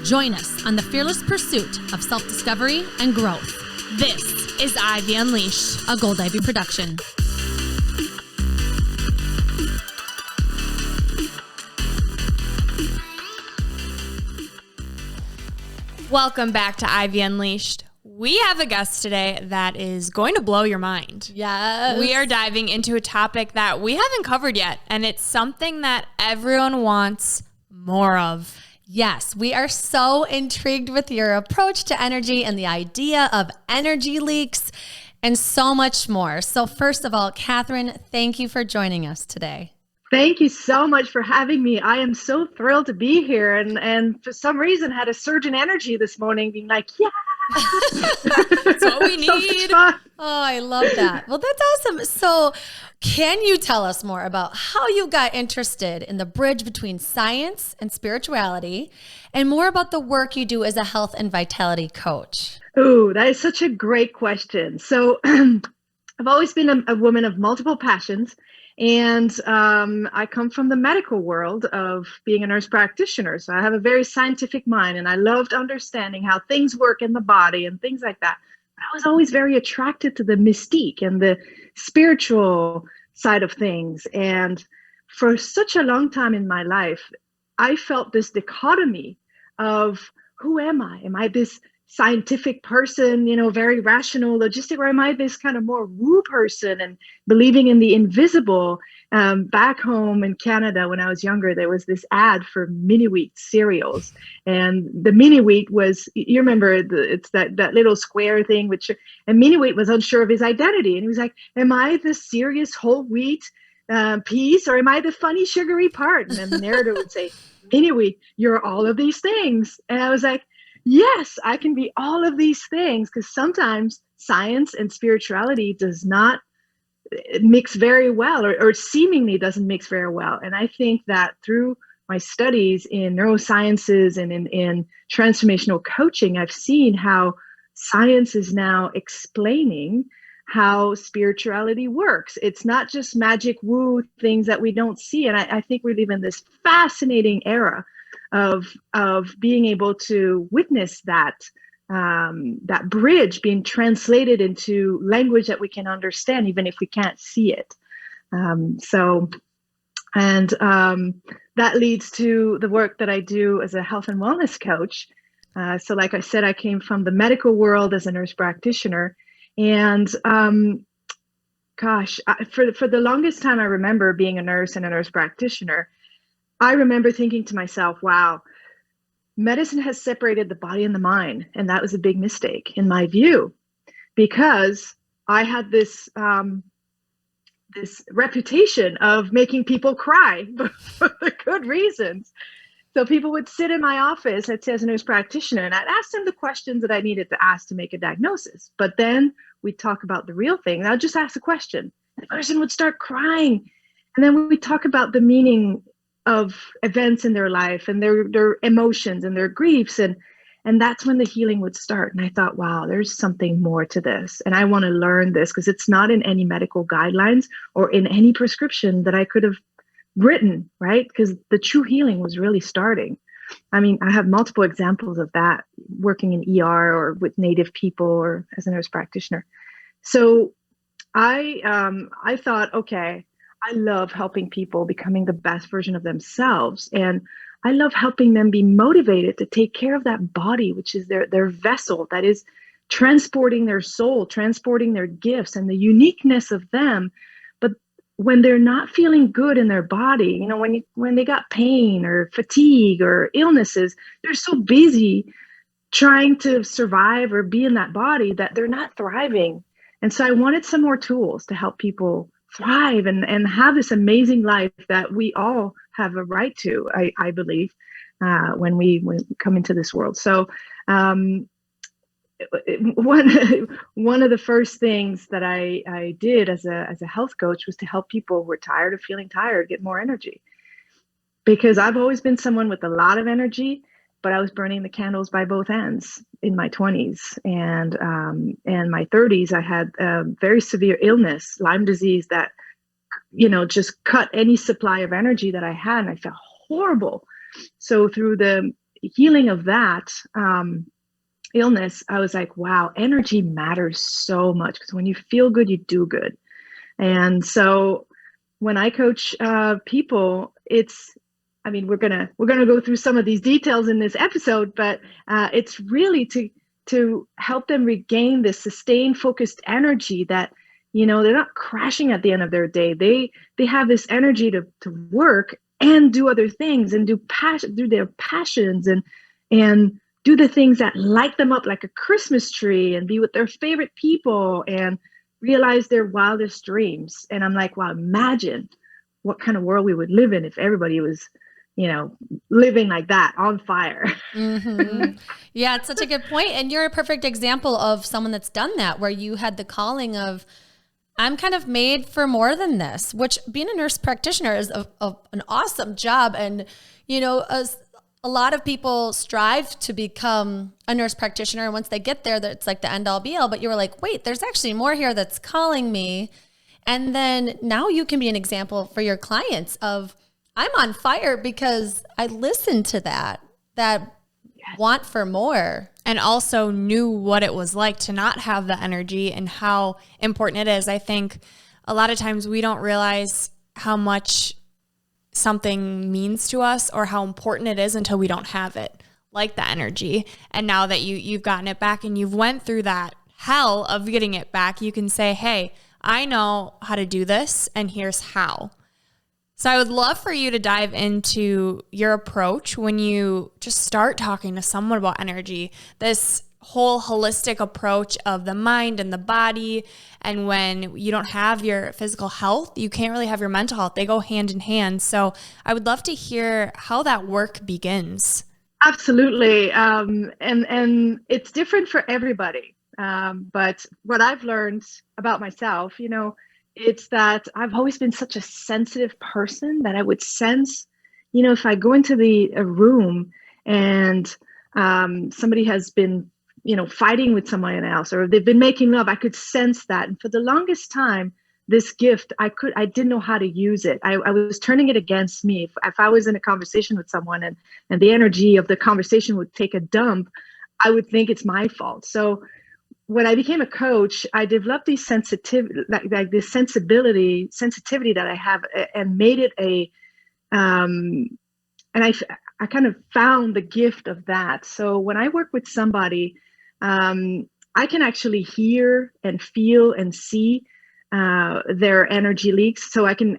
Join us on the fearless pursuit of self-discovery and growth. This is Ivy Unleashed, a Gold Ivy production. Welcome back to Ivy Unleashed. We have a guest today that is going to blow your mind. Yes. We are diving into a topic that we haven't covered yet, and it's something that everyone wants more of. Yes, we are so intrigued with your approach to energy and the idea of energy leaks and so much more. So first of all, Catherine, thank you for joining us today. Thank you so much for having me. I am so thrilled to be here, and for some reason had a surge in energy this morning, being like, yeah. That's what we need. Oh, I love that. Well, that's awesome. So can you tell us more about how you got interested in the bridge between science and spirituality, and more about the work you do as a health and vitality coach? Oh, that is such a great question. So I've always been a woman of multiple passions. And I come from the medical world of being a nurse practitioner. So I have a very scientific mind, and I loved understanding how things work in the body and things like that. But I was always very attracted to the mystique and the spiritual side of things. And for such a long time in my life, I felt this dichotomy of, who am I? Am I this scientific person, very rational, logistic, or am I this kind of more woo person and believing in the invisible? Back home in Canada, when I was younger, there was this ad for mini wheat cereals, and the mini wheat was, you remember, it's that little square thing, and mini wheat was unsure of his identity, and he was like, am I the serious whole wheat piece, or am I the funny sugary part? And then the narrator would say, mini wheat, you're all of these things. And I was like, yes, I can be all of these things, because sometimes science and spirituality does not mix very well, or seemingly doesn't mix very well. And I think that through my studies in neurosciences and in transformational coaching, I've seen how science is now explaining how spirituality works. It's not just magic woo things that we don't see. And I think we live in this fascinating era of being able to witness that bridge being translated into language that we can understand, even if we can't see it. That leads to the work that I do as a health and wellness coach. So like I said, I came from the medical world as a nurse practitioner, and for the longest time, I remember being a nurse and a nurse practitioner. I remember thinking to myself, wow, medicine has separated the body and the mind. And that was a big mistake in my view, because I had this reputation of making people cry for the good reasons. So people would sit in my office, I'd say as a nurse practitioner, and I'd ask them the questions that I needed to ask to make a diagnosis. But then we'd talk about the real thing. And I'd just ask a question. The person would start crying. And then we'd talk about the meaning of events in their life and their emotions and their griefs. And that's when the healing would start. And I thought, wow, there's something more to this. And I want to learn this, because it's not in any medical guidelines or in any prescription that I could have written, right? Because the true healing was really starting. I mean, I have multiple examples of that working in ER or with Native people or as a nurse practitioner. So I thought, okay, I love helping people becoming the best version of themselves. And I love helping them be motivated to take care of that body, which is their vessel that is transporting their soul, transporting their gifts and the uniqueness of them. But when they're not feeling good in their body, when they got pain or fatigue or illnesses, they're so busy trying to survive or be in that body that they're not thriving. And so I wanted some more tools to help people thrive and have this amazing life that we all have a right to, I believe, when we come into this world. So one of the first things that I did as a health coach was to help people who were tired of feeling tired get more energy. Because I've always been someone with a lot of energy, but I was burning the candles by both ends in my 20s and my 30s. I had a very severe illness, Lyme disease, that, just cut any supply of energy that I had, and I felt horrible. So through the healing of that illness, I was like, wow, energy matters so much, because when you feel good, you do good. And so when I coach people, I mean, we're gonna go through some of these details in this episode, but it's really to help them regain this sustained, focused energy that, they're not crashing at the end of their day. They have this energy to work and do other things and do their passions and do the things that light them up like a Christmas tree, and be with their favorite people and realize their wildest dreams. And I'm like, wow, imagine what kind of world we would live in if everybody was, living like that, on fire. Mm-hmm. Yeah, it's such a good point. And you're a perfect example of someone that's done that, where you had the calling of, I'm kind of made for more than this, which being a nurse practitioner is an awesome job. And, a lot of people strive to become a nurse practitioner. And once they get there, it's like the end all be all. But you were like, wait, there's actually more here that's calling me. And then now you can be an example for your clients of, I'm on fire because I listened to that want for more. And also knew what it was like to not have the energy and how important it is. I think a lot of times we don't realize how much something means to us or how important it is until we don't have it, like the energy. And now that you've gotten it back and you've went through that hell of getting it back, you can say, hey, I know how to do this and here's how. So I would love for you to dive into your approach when you just start talking to someone about energy, this whole holistic approach of the mind and the body. And when you don't have your physical health, you can't really have your mental health. They go hand in hand. So I would love to hear how that work begins. Absolutely. And it's different for everybody. But what I've learned about myself, it's that I've always been such a sensitive person that I would sense, if I go into a room and somebody has been, fighting with someone else, or they've been making love, I could sense that. And for the longest time, this gift, I didn't know how to use it. I was turning it against me. If I was in a conversation with someone and the energy of the conversation would take a dump, I would think it's my fault. So when I became a coach, I developed these sensitivity that I have, and made it and I kind of found the gift of that. So when I work with somebody, I can actually hear and feel and see their energy leaks. So I can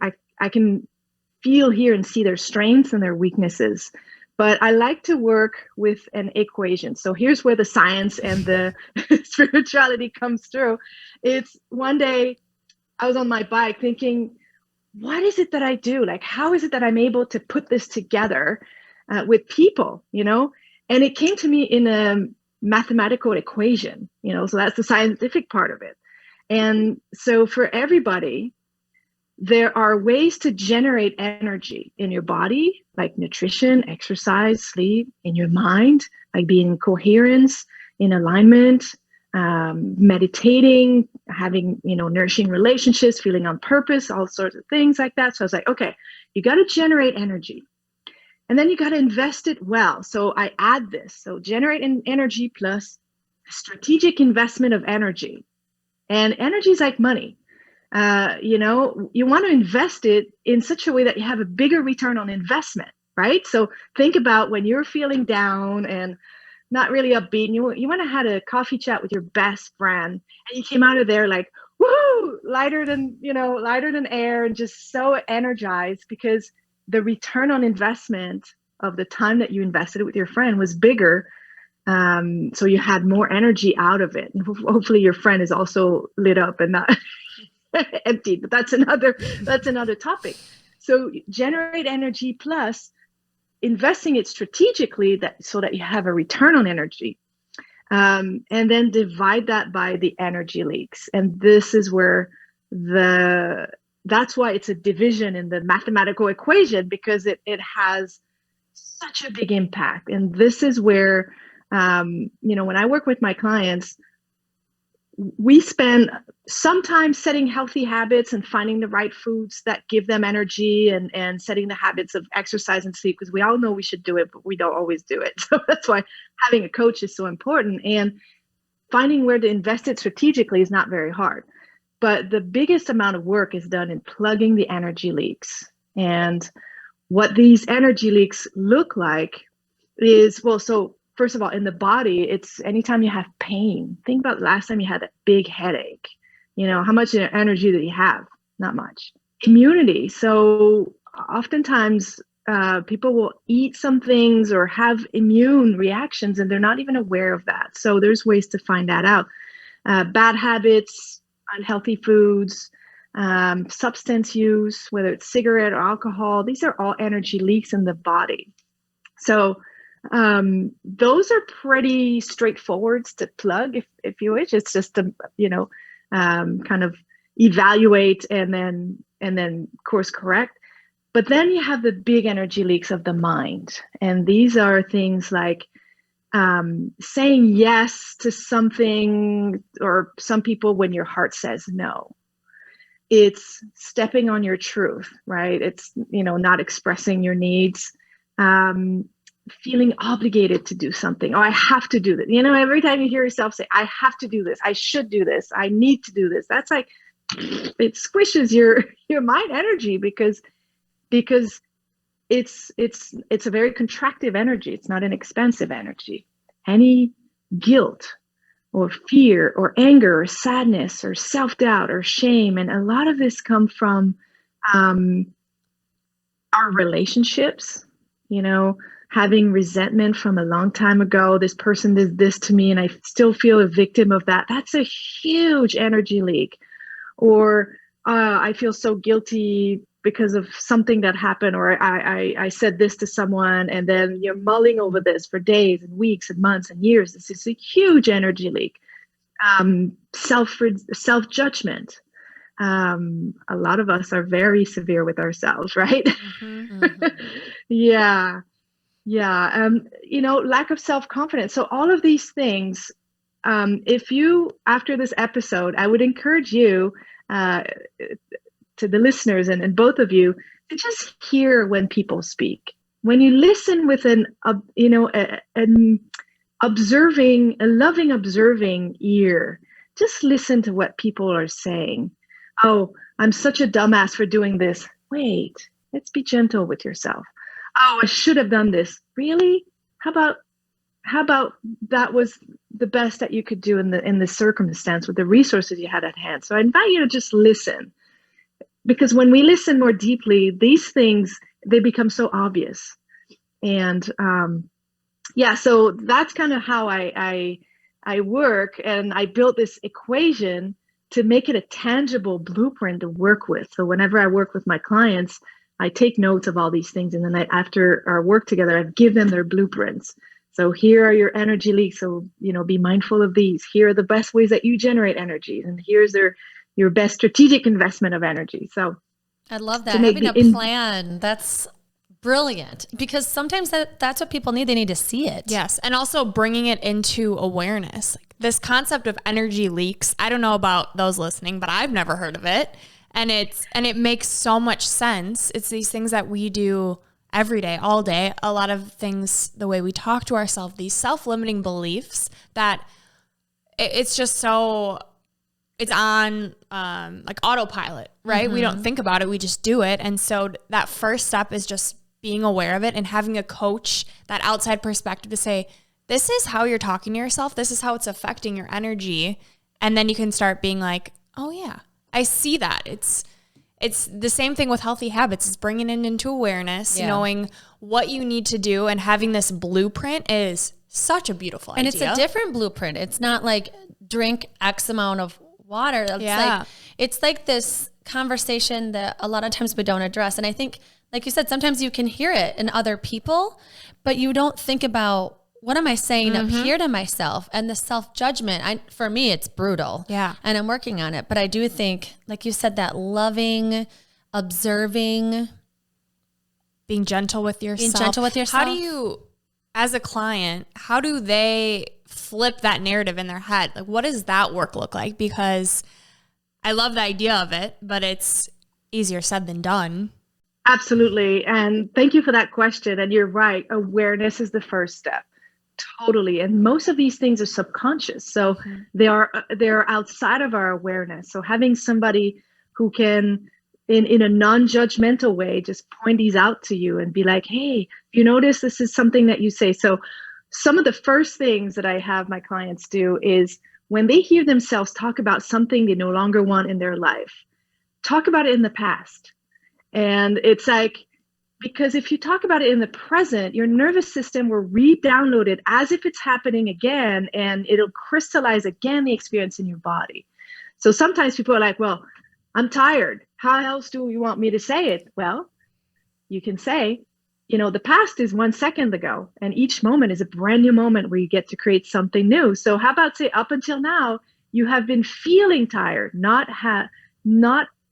feel, hear, and see their strengths and their weaknesses. But I like to work with an equation. So here's where the science and the spirituality comes through. It's one day I was on my bike thinking, what is it that I do? Like, how is it that I'm able to put this together with people, And it came to me in a mathematical equation, so that's the scientific part of it. And so for everybody, there are ways to generate energy in your body, like nutrition, exercise, sleep, in your mind, like being in coherence, in alignment, meditating, having, nourishing relationships, feeling on purpose, all sorts of things like that. So I was like, okay, you got to generate energy. And then you got to invest it well. So I add this. So generate energy plus strategic investment of energy. And energy is like money. You want to invest it in such a way that you have a bigger return on investment, right? So think about when you're feeling down and not really upbeat, and you want to have a coffee chat with your best friend, and you came out of there like, woohoo, lighter than air, and just so energized because the return on investment of the time that you invested it with your friend was bigger. So you had more energy out of it. And hopefully your friend is also lit up and not empty, but that's another topic. So generate energy plus investing it strategically so that you have a return on energy. And then divide that by the energy leaks. And this is where that's why it's a division in the mathematical equation, because it has such a big impact. And this is where, when I work with my clients, we spend some time setting healthy habits and finding the right foods that give them energy, and setting the habits of exercise and sleep, because we all know we should do it, but we don't always do it. So that's why having a coach is so important. And finding where to invest it strategically is not very hard. But the biggest amount of work is done in plugging the energy leaks. And what these energy leaks look like is, well, so first of all, in the body, it's anytime you have pain. Think about the last time you had a big headache. How much energy do you have? Not much. Immunity. So oftentimes people will eat some things or have immune reactions, and they're not even aware of that. So there's ways to find that out. Bad habits, unhealthy foods, substance use, whether it's cigarette or alcohol, these are all energy leaks in the body. So those are pretty straightforward to plug, if you wish. It's just to kind of evaluate and then course correct. But then you have the big energy leaks of the mind, and these are things like saying yes to something, or some people when your heart says no. It's stepping on your truth, right? It's not expressing your needs. Feeling obligated to do something. Oh, I have to do this. Every time you hear yourself say, I have to do this, I should do this, I need to do this, that's like, it squishes your mind energy, because it's a very contractive energy. It's not an expansive energy. Any guilt or fear or anger or sadness or self-doubt or shame, and a lot of this come from our relationships, having resentment from a long time ago. This person did this to me and I still feel a victim of that. That's a huge energy leak. Or I feel so guilty because of something that happened, or I said this to someone, and then you're mulling over this for days and weeks and months and years. This is a huge energy leak. Self-judgment. A lot of us are very severe with ourselves, right? Mm-hmm. Yeah. Lack of self-confidence. So all of these things, if you, after this episode, I would encourage you, to the listeners and both of you, to just hear when people speak. When you listen with an loving observing ear, just listen to what people are saying. Oh, I'm such a dumbass for doing this. Wait, let's be gentle with yourself. Oh, I should have done this. Really? How about that was the best that you could do in the circumstance with the resources you had at hand? So I invite you to just listen, because when we listen more deeply, these things, they become so obvious. And so that's kind of how I work, and I built this equation to make it a tangible blueprint to work with. So whenever I work with my clients, I take notes of all these things, and then after our work together, I give them their blueprints. So here are your energy leaks. So, be mindful of these. Here are the best ways that you generate energy, and here's your best strategic investment of energy. So I love that. Having a plan, that's brilliant, because sometimes that's what people need. They need to see it. Yes. And also bringing it into awareness. Like this concept of energy leaks, I don't know about those listening, but I've never heard of it. And it makes so much sense. It's these things that we do every day, all day. A lot of things, the way we talk to ourselves, these self-limiting beliefs that it's just so, it's on like autopilot, right? Mm-hmm. We don't think about it. We just do it. And so that first step is just being aware of it and having a coach, that outside perspective to say, this is how you're talking to yourself. This is how it's affecting your energy. And then you can start being like, oh yeah, I see that. It's the same thing with healthy habits. It's bringing it into awareness, knowing what you need to do, and having this blueprint is such a beautiful idea. And it's a different blueprint. It's not like drink X amount of water. It's like this conversation that a lot of times we don't address. And I think, like you said, sometimes you can hear it in other people, but you don't think about, what am I saying up here to myself? And the self-judgment, for me, it's brutal. Yeah. And I'm working on it. But I do think, like you said, that loving, observing, being gentle with yourself. How do you, as a client, how do they flip that narrative in their head? Like, what does that work look like? Because I love the idea of it, but it's easier said than done. Absolutely. And thank you for that question. And you're right. Awareness is the first step. Totally. And most of these things are subconscious. So they're outside of our awareness. So having somebody who can, in a non-judgmental way, just point these out to you and be like, hey, you notice this is something that you say. So some of the first things that I have my clients do is when they hear themselves talk about something they no longer want in their life, talk about it in the past. And it's like, because if you talk about it in the present, your nervous system will re-download it as if it's happening again, and it'll crystallize again the experience in your body. So sometimes people are like, well, I'm tired. How else do you want me to say it? Well, you can say, the past is 1 second ago, and each moment is a brand new moment where you get to create something new. So how about say, up until now, you have been feeling tired,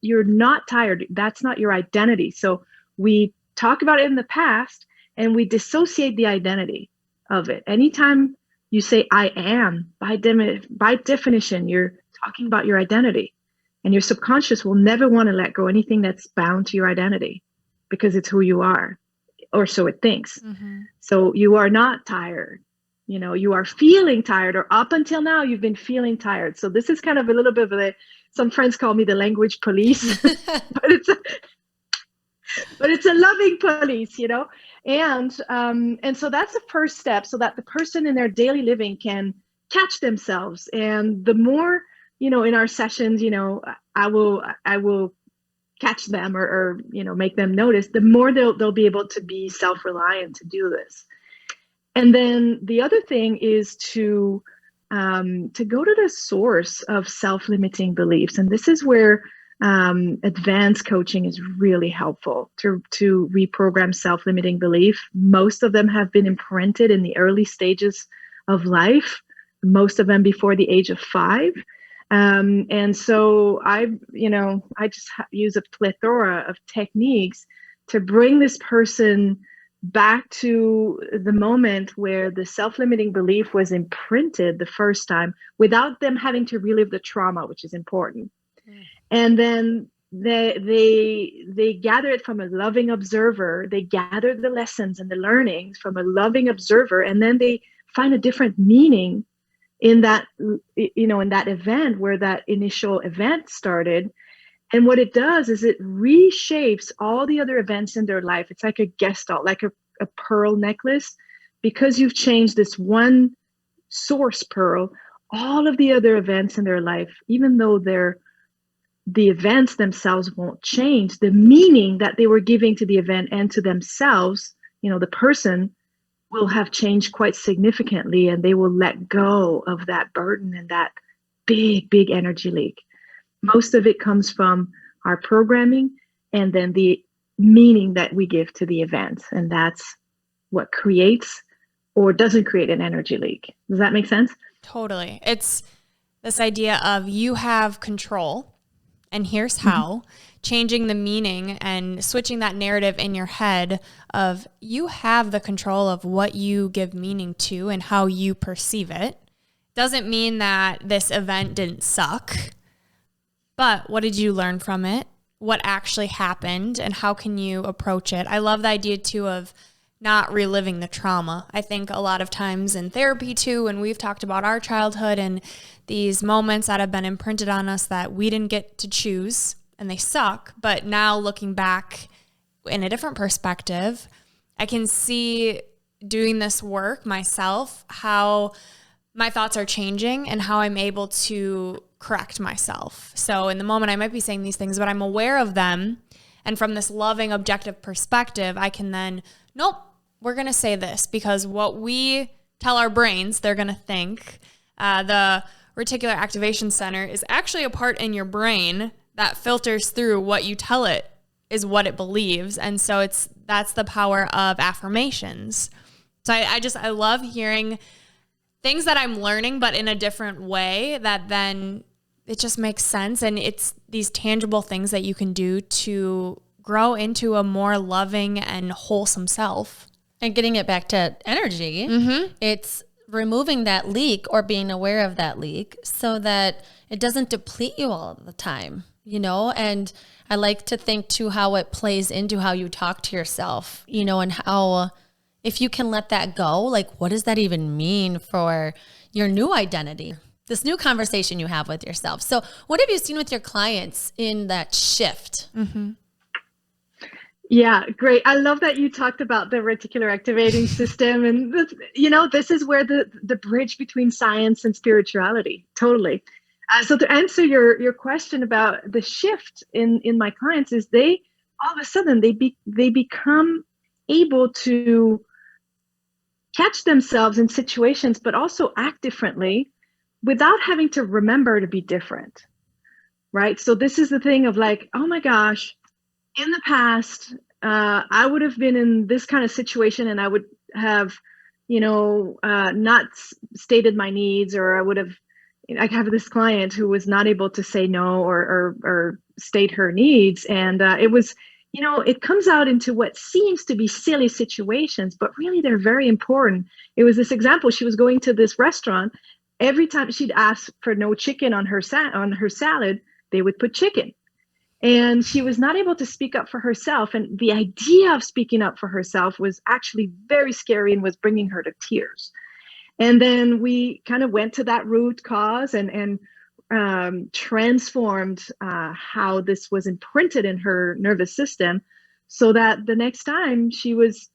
you're not tired. That's not your identity. So we talk about it in the past and we dissociate the identity of it. Anytime you say I am, by definition, you're talking about your identity, and your subconscious will never want to let go anything that's bound to your identity because it's who you are, or so it thinks. Mm-hmm. So you are not tired. You are feeling tired, or up until now you've been feeling tired. So this is kind of a little bit of some friends call me the language police, but it's a loving police, and so that's the first step, so that the person in their daily living can catch themselves. And the more, in our sessions, I will catch them or make them notice, the more they'll be able to be self-reliant to do this. And then the other thing is to go to the source of self-limiting beliefs. And this is where advanced coaching is really helpful to reprogram self-limiting belief. Most of them have been imprinted in the early stages of life, most of them before the age of 5. And so I just use a plethora of techniques to bring this person back to the moment where the self-limiting belief was imprinted the first time, without them having to relive the trauma, which is important. And then they gather it from a loving observer. They gather the lessons and the learnings from a loving observer, and then they find a different meaning in that, in that event where that initial event started. And what it does is it reshapes all the other events in their life. It's like a gestalt, like a pearl necklace. Because you've changed this one source pearl, all of the other events in their life, even though the events themselves won't change, the meaning that they were giving to the event and to themselves, the person, will have changed quite significantly, and they will let go of that burden and that big, big energy leak. Most of it comes from our programming and then the meaning that we give to the event. And that's what creates or doesn't create an energy leak. Does that make sense? Totally. It's this idea of you have control, and here's how. Changing the meaning and switching that narrative in your head of you have the control of what you give meaning to and how you perceive it. Doesn't mean that this event didn't suck, but what did you learn from it? What actually happened, and how can you approach it? I love the idea too of not reliving the trauma. I think a lot of times in therapy too, when we've talked about our childhood and these moments that have been imprinted on us that we didn't get to choose, and they suck, but now looking back in a different perspective, I can see doing this work myself, how my thoughts are changing and how I'm able to correct myself. So in the moment I might be saying these things, but I'm aware of them. And from this loving, objective perspective, I can then, nope, we're going to say this, because what we tell our brains, they're going to think. The reticular activation center is actually a part in your brain that filters through what you tell it is what it believes. And so that's the power of affirmations. So I love hearing things that I'm learning, but in a different way, that then it just makes sense. And it's these tangible things that you can do to grow into a more loving and wholesome self. And getting it back to energy, it's removing that leak or being aware of that leak so that it doesn't deplete you all the time, you know? And I like to think too how it plays into how you talk to yourself, you know, and how if you can let that go, like what does that even mean for your new identity? This new conversation you have with yourself. So what have you seen with your clients in that shift? Yeah, great. I love that you talked about the reticular activating system. And, this is where the bridge between science and spirituality, totally. So to answer your question about the shift in my clients is they, all of a sudden, they become able to catch themselves in situations, but also act differently without having to remember to be different, right? So this is the thing of like, oh my gosh, in the past, I would have been in this kind of situation and I would have, not stated my needs, or I have this client who was not able to say no or state her needs. And it was, it comes out into what seems to be silly situations, but really they're very important. It was this example. She was going to this restaurant. Every time she'd ask for no chicken on her salad, they would put chicken. And she was not able to speak up for herself. And the idea of speaking up for herself was actually very scary and was bringing her to tears. And then we kind of went to that root cause and transformed how this was imprinted in her nervous system, so that the next time she was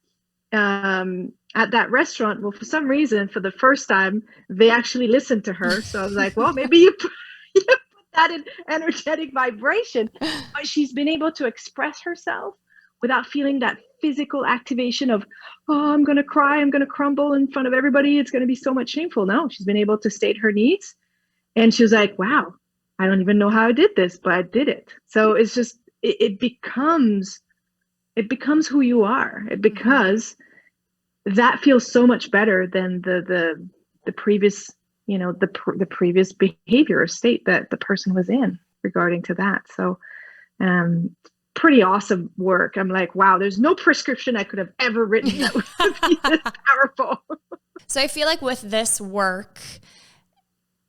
at that restaurant, well, for some reason, for the first time, they actually listened to her. So I was like, well, maybe you put that in energetic vibration. But she's been able to express herself without feeling that physical activation of, oh, I'm going to cry, I'm going to crumble in front of everybody, it's going to be so much shameful. No, she's been able to state her needs. And she was like, wow, I don't even know how I did this, but I did it. So it's just, it becomes who you are. Because that feels so much better than the previous, the previous behavior or state that the person was in regarding to that. So, pretty awesome work. I'm like, wow, there's no prescription I could have ever written that would be this powerful. So I feel like with this work,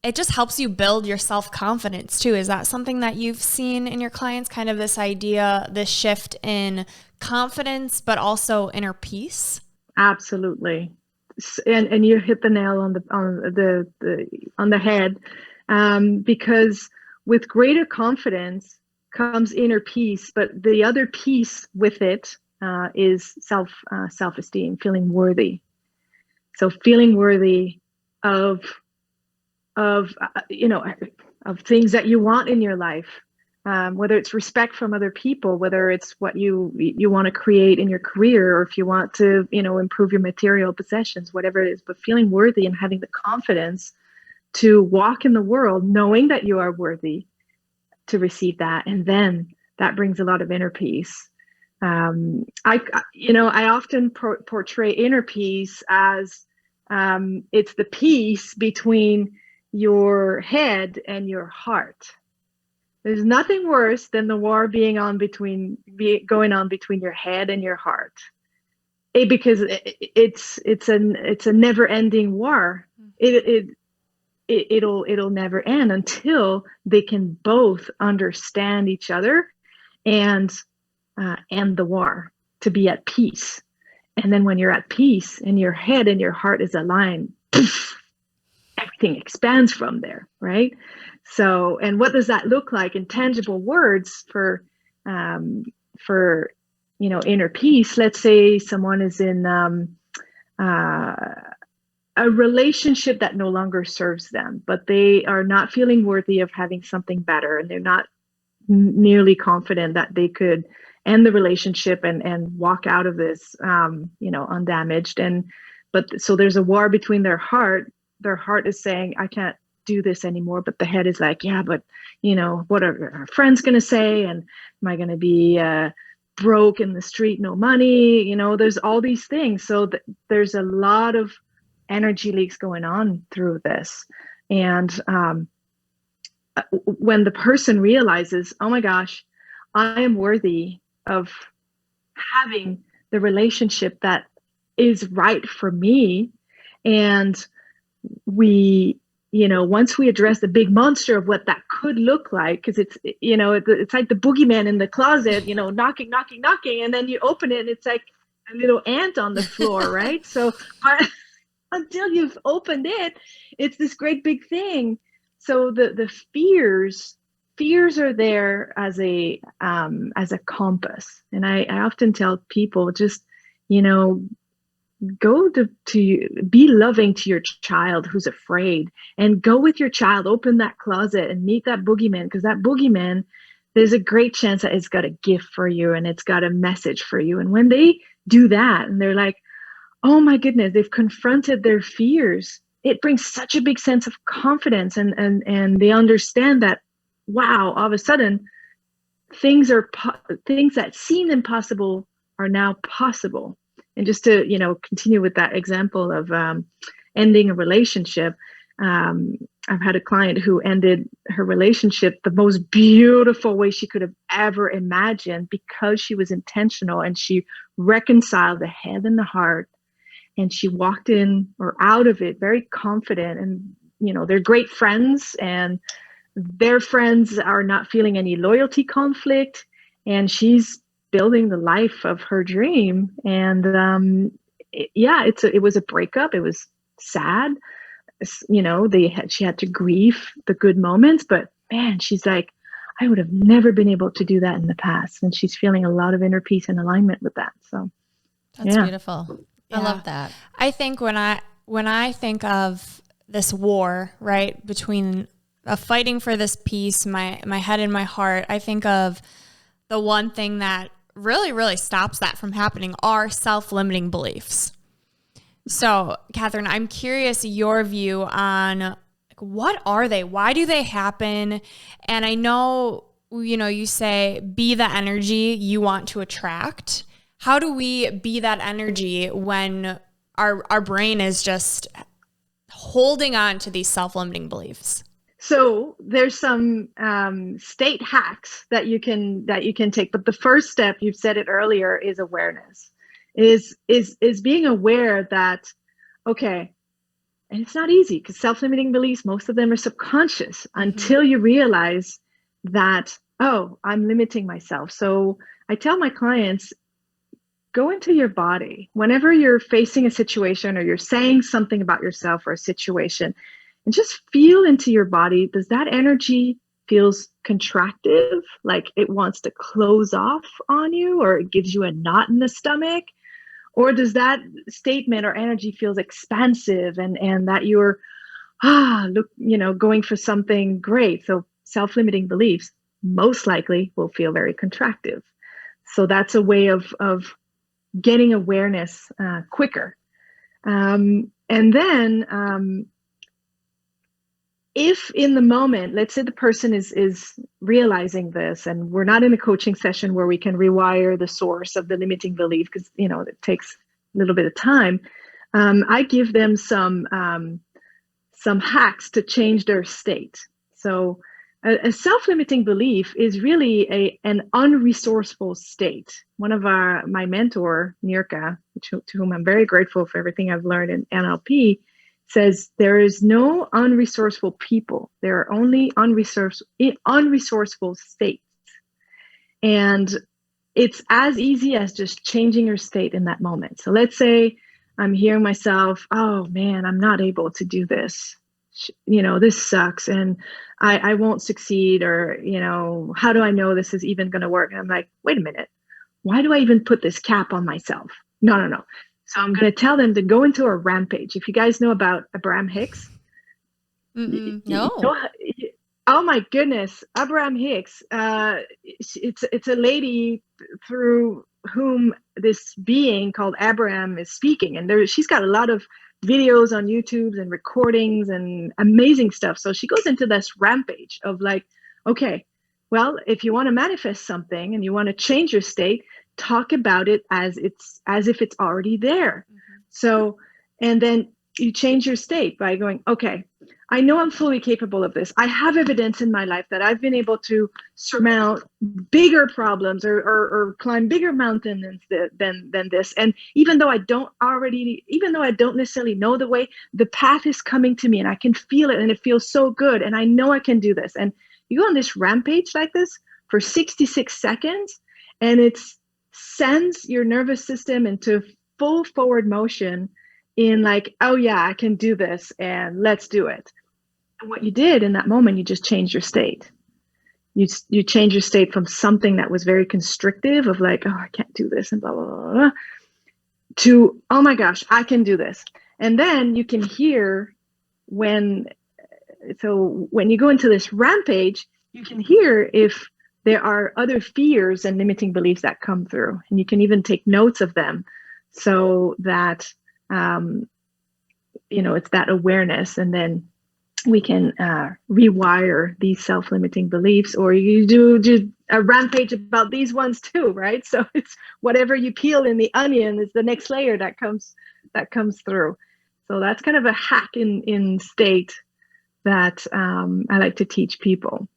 it just helps you build your self-confidence too. Is that something that you've seen in your clients, kind of this idea, this shift in confidence, but also inner peace? Absolutely. And you hit the nail on the head, because with greater confidence comes inner peace, but the other piece with it is self-esteem, feeling worthy. So feeling worthy of things that you want in your life, whether it's respect from other people, whether it's what you want to create in your career, or if you want to, improve your material possessions, whatever it is, but feeling worthy and having the confidence to walk in the world knowing that you are worthy to receive that. And then that brings a lot of inner peace. I often portray inner peace as it's the peace between your head and your heart. There's nothing worse than the war going on between your head and your heart, because it's a never-ending war. It'll never end until they can both understand each other and end the war, to be at peace. And then when you're at peace and your head and your heart is aligned, everything expands from there, right? So, and what does that look like in tangible words for inner peace? Let's say someone is in a relationship that no longer serves them, but they are not feeling worthy of having something better, and they're not nearly confident that they could end the relationship and walk out of this, undamaged. But so there's a war between their heart. Their heart is saying, I can't do this anymore. But the head is like, yeah, but what are our friends going to say? And am I going to be broke in the street, no money? There's all these things. So there's a lot of energy leaks going on through this. And when the person realizes, oh my gosh, I am worthy of having the relationship that is right for me. And we, once we address the big monster of what that could look like, because it's like the boogeyman in the closet, knocking, knocking, knocking, and then you open it and it's like a little ant on the floor, right? So until you've opened it, it's this great big thing. So the fears are there as a compass. And I often tell people, just, go to be loving to your child who's afraid, and go with your child, open that closet and meet that boogeyman, because that boogeyman, there's a great chance that it's got a gift for you and it's got a message for you. And when they do that and they're like, oh my goodness, they've confronted their fears, it brings such a big sense of confidence, and they understand that, wow, all of a sudden things that seemed impossible are now possible. And just to, continue with that example of ending a relationship, I've had a client who ended her relationship the most beautiful way she could have ever imagined, because she was intentional and she reconciled the head and the heart, and she walked in or out of it very confident. And, they're great friends, and their friends are not feeling any loyalty conflict, and she's building the life of her dream. And it was a breakup. It was sad. She had to grieve the good moments, but man, she's like, I would have never been able to do that in the past. And she's feeling a lot of inner peace and alignment with that. So that's beautiful. Yeah. I love that. I think when I think of this war, right, between fighting for this peace, my head and my heart, I think of the one thing that really, really stops that from happening are self-limiting beliefs. So, Catherine, I'm curious your view on what are they? Why do they happen? And I know, you say be the energy you want to attract. How do we be that energy when our brain is just holding on to these self-limiting beliefs? So there's some state hacks that you can take, but the first step, you've said it earlier, is awareness. Is being aware that, okay, and it's not easy because self-limiting beliefs, most of them are subconscious until you realize that, oh, I'm limiting myself. So I tell my clients, go into your body whenever you're facing a situation or you're saying something about yourself or a situation, and just feel into your body. Does that energy feels contractive, like it wants to close off on you, or it gives you a knot in the stomach? Or does that statement or energy feels expansive and that you're going for something great? So self-limiting beliefs most likely will feel very contractive. So that's a way of getting awareness quicker. And then if in the moment, let's say the person is realizing this, and we're not in a coaching session where we can rewire the source of the limiting belief, because it takes a little bit of time. I give them some hacks to change their state. So a self-limiting belief is really an unresourceful state. One of my mentor, Nirka, to whom I'm very grateful for everything I've learned in NLP, says there is no unresourceful people. There are only unresourceful states. And it's as easy as just changing your state in that moment. So let's say I'm hearing myself, oh man, I'm not able to do this. This sucks and I won't succeed, or, how do I know this is even going to work? And I'm like, wait a minute, why do I even put this cap on myself? No. So I'm going to tell them to go into a rampage. If you guys know about Abraham Hicks. No. Oh my goodness. Abraham Hicks. It's a lady through whom this being called Abraham is speaking. And she's got a lot of videos on YouTube and recordings and amazing stuff. So she goes into this rampage of like, okay, well, if you want to manifest something and you want to change your state, talk about it as if it's already there. So, and then you change your state by going, okay, I know I'm fully capable of this. I have evidence in my life that I've been able to surmount bigger problems or climb bigger mountains than this. And even though I don't necessarily know the way, the path is coming to me and I can feel it and it feels so good. And I know I can do this. And you go on this rampage like this for 66 seconds and it sends your nervous system into full forward motion in like, oh yeah, I can do this and let's do it. And what you did in that moment, you just changed your state. You changed your state from something that was very constrictive of like, oh, I can't do this and blah, blah, blah, blah, to, oh my gosh, I can do this. And then you can hear when you go into this rampage, you can hear if there are other fears and limiting beliefs that come through. And you can even take notes of them so that, it's that awareness. And then we can rewire these self-limiting beliefs, or you do a rampage about these ones too, right? So it's whatever you peel in the onion is the next layer that comes through. So that's kind of a hack in state that I like to teach people.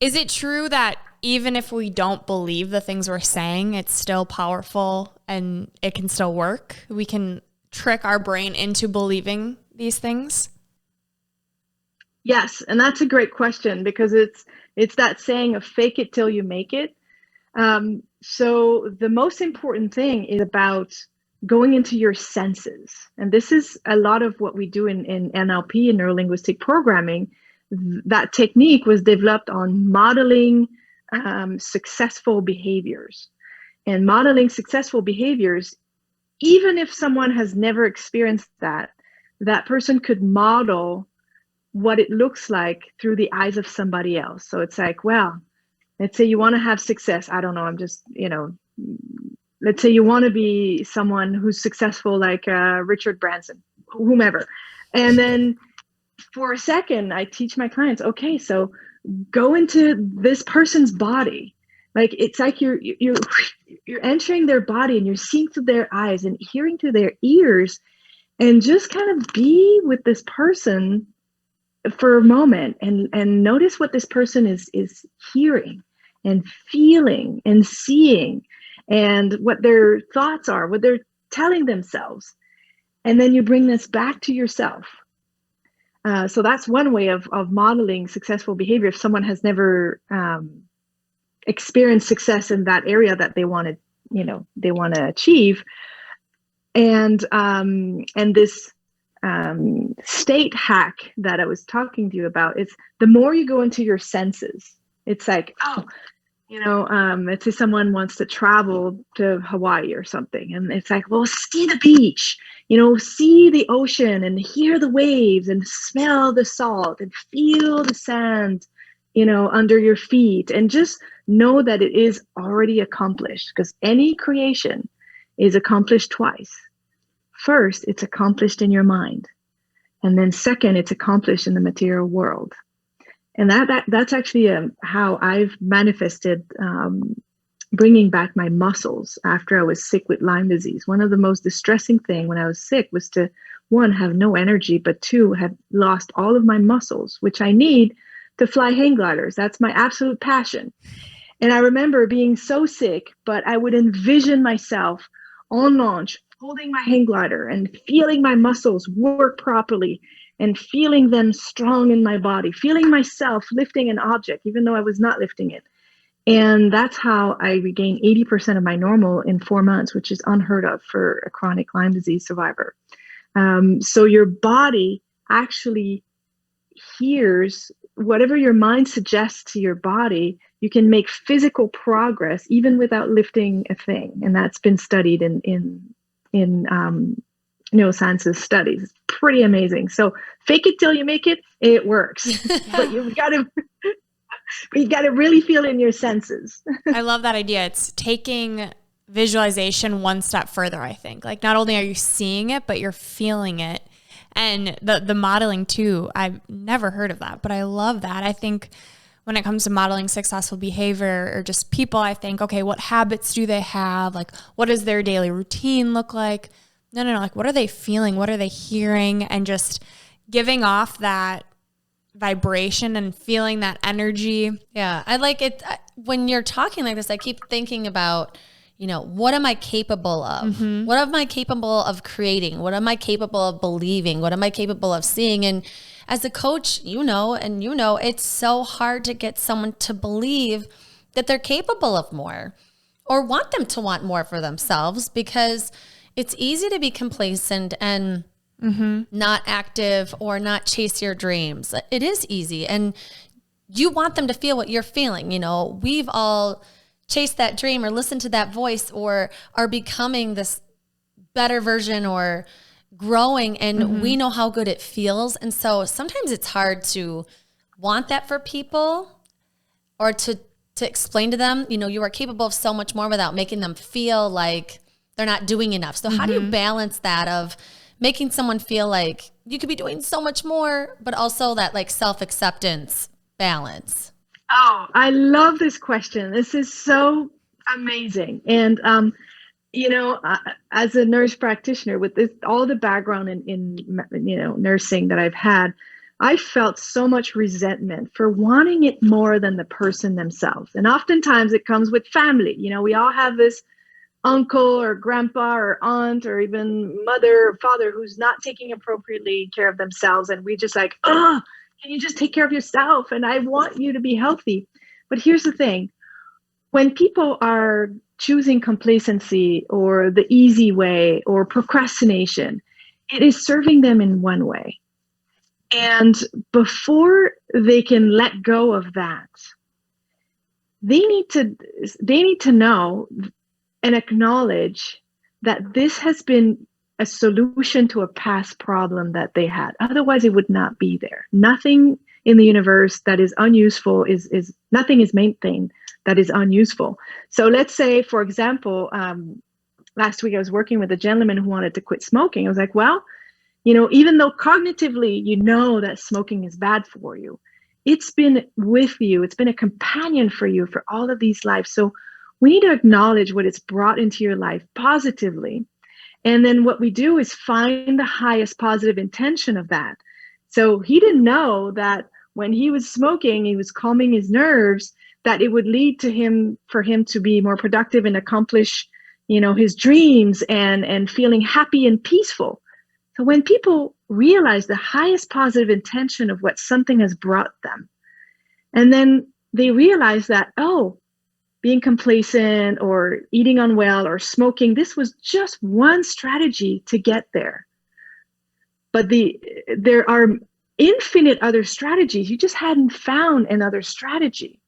Is it true that even if we don't believe the things we're saying, it's still powerful and it can still work? We can trick our brain into believing these things? Yes, and that's a great question because it's that saying of fake it till you make it. So the most important thing is about going into your senses. And this is a lot of what we do in NLP, in neuro-linguistic programming. That technique was developed on modeling successful behaviors. And modeling successful behaviors, even if someone has never experienced that person could model what it looks like through the eyes of somebody else. So it's like, well, let's say you want to have success. I don't know. I'm just, let's say you want to be someone who's successful, like Richard Branson, whomever. And then for a second, I teach my clients, okay, so go into this person's body. Like, it's like you're entering their body and you're seeing through their eyes and hearing through their ears, and just kind of be with this person for a moment and notice what this person is hearing and feeling and seeing and what their thoughts are, what they're telling themselves. And then you bring this back to yourself. So that's one way of modeling successful behavior if someone has never experienced success in that area that they want to achieve. And this state hack that I was talking to you about is the more you go into your senses, it's like, let's say someone wants to travel to Hawaii or something. And it's like, well, see the beach, see the ocean and hear the waves and smell the salt and feel the sand, under your feet, and just know that it is already accomplished, because any creation is accomplished twice. First, it's accomplished in your mind. And then second, it's accomplished in the material world. And that's actually how I've manifested bringing back my muscles after I was sick with Lyme disease. One of the most distressing things when I was sick was to, one, have no energy, but two, have lost all of my muscles, which I need to fly hang gliders. That's my absolute passion. And I remember being so sick, but I would envision myself on launch, holding my hang glider and feeling my muscles work properly and feeling them strong in my body, feeling myself lifting an object, even though I was not lifting it. And that's how I regained 80% of my normal in 4 months, which is unheard of for a chronic Lyme disease survivor. So your body actually hears whatever your mind suggests to your body. You can make physical progress even without lifting a thing. And that's been studied in neurosciences studies. It's pretty amazing. So fake it till you make it. It works. But you got to really feel in your senses. I love that idea. It's taking visualization one step further, I think. Like, not only are you seeing it, but you're feeling it. And the modeling too, I've never heard of that, but I love that. I think when it comes to modeling successful behavior or just people, I think, okay, what habits do they have? Like, what does their daily routine look like? No. Like, what are they feeling? What are they hearing? And just giving off that vibration and feeling that energy. Yeah, I like it. When you're talking like this, I keep thinking about, what am I capable of? What am I capable of creating? What am I capable of believing? What am I capable of seeing? And as a coach, it's so hard to get someone to believe that they're capable of more or want them to want more for themselves, because it's easy to be complacent and not active or not chase your dreams. It is easy. And you want them to feel what you're feeling. We've all chased that dream or listened to that voice or are becoming this better version or growing, and we know how good it feels. And so sometimes it's hard to want that for people or to explain to them, you are capable of so much more without making them feel like they're not doing enough. So how do you balance that of making someone feel like you could be doing so much more, but also that like self-acceptance balance? Oh, I love this question. This is so amazing. And, as a nurse practitioner with all the background in nursing that I've had, I felt so much resentment for wanting it more than the person themselves. And oftentimes it comes with family. We all have this uncle or grandpa or aunt or even mother or father who's not taking appropriately care of themselves. And we just like, oh, can you just take care of yourself? And I want you to be healthy. But here's the thing. When people are choosing complacency or the easy way or procrastination, it is serving them in one way. And before they can let go of that, they need to know and acknowledge that this has been a solution to a past problem that they had. Otherwise, it would not be there. Nothing in the universe that is unuseful is nothing is maintained that is unuseful. So let's say, for example, last week I was working with a gentleman who wanted to quit smoking. I was like, well, even though cognitively you know that smoking is bad for you, it's been with you. It's been a companion for you for all of these lives. So we need to acknowledge what it's brought into your life positively. And then what we do is find the highest positive intention of that. So he didn't know that when he was smoking, he was calming his nerves, that it would lead to for him to be more productive and accomplish, his dreams and feeling happy and peaceful. So when people realize the highest positive intention of what something has brought them, and then they realize that, oh, being complacent or eating unwell or smoking, this was just one strategy to get there. But there are infinite other strategies. You just hadn't found another strategy.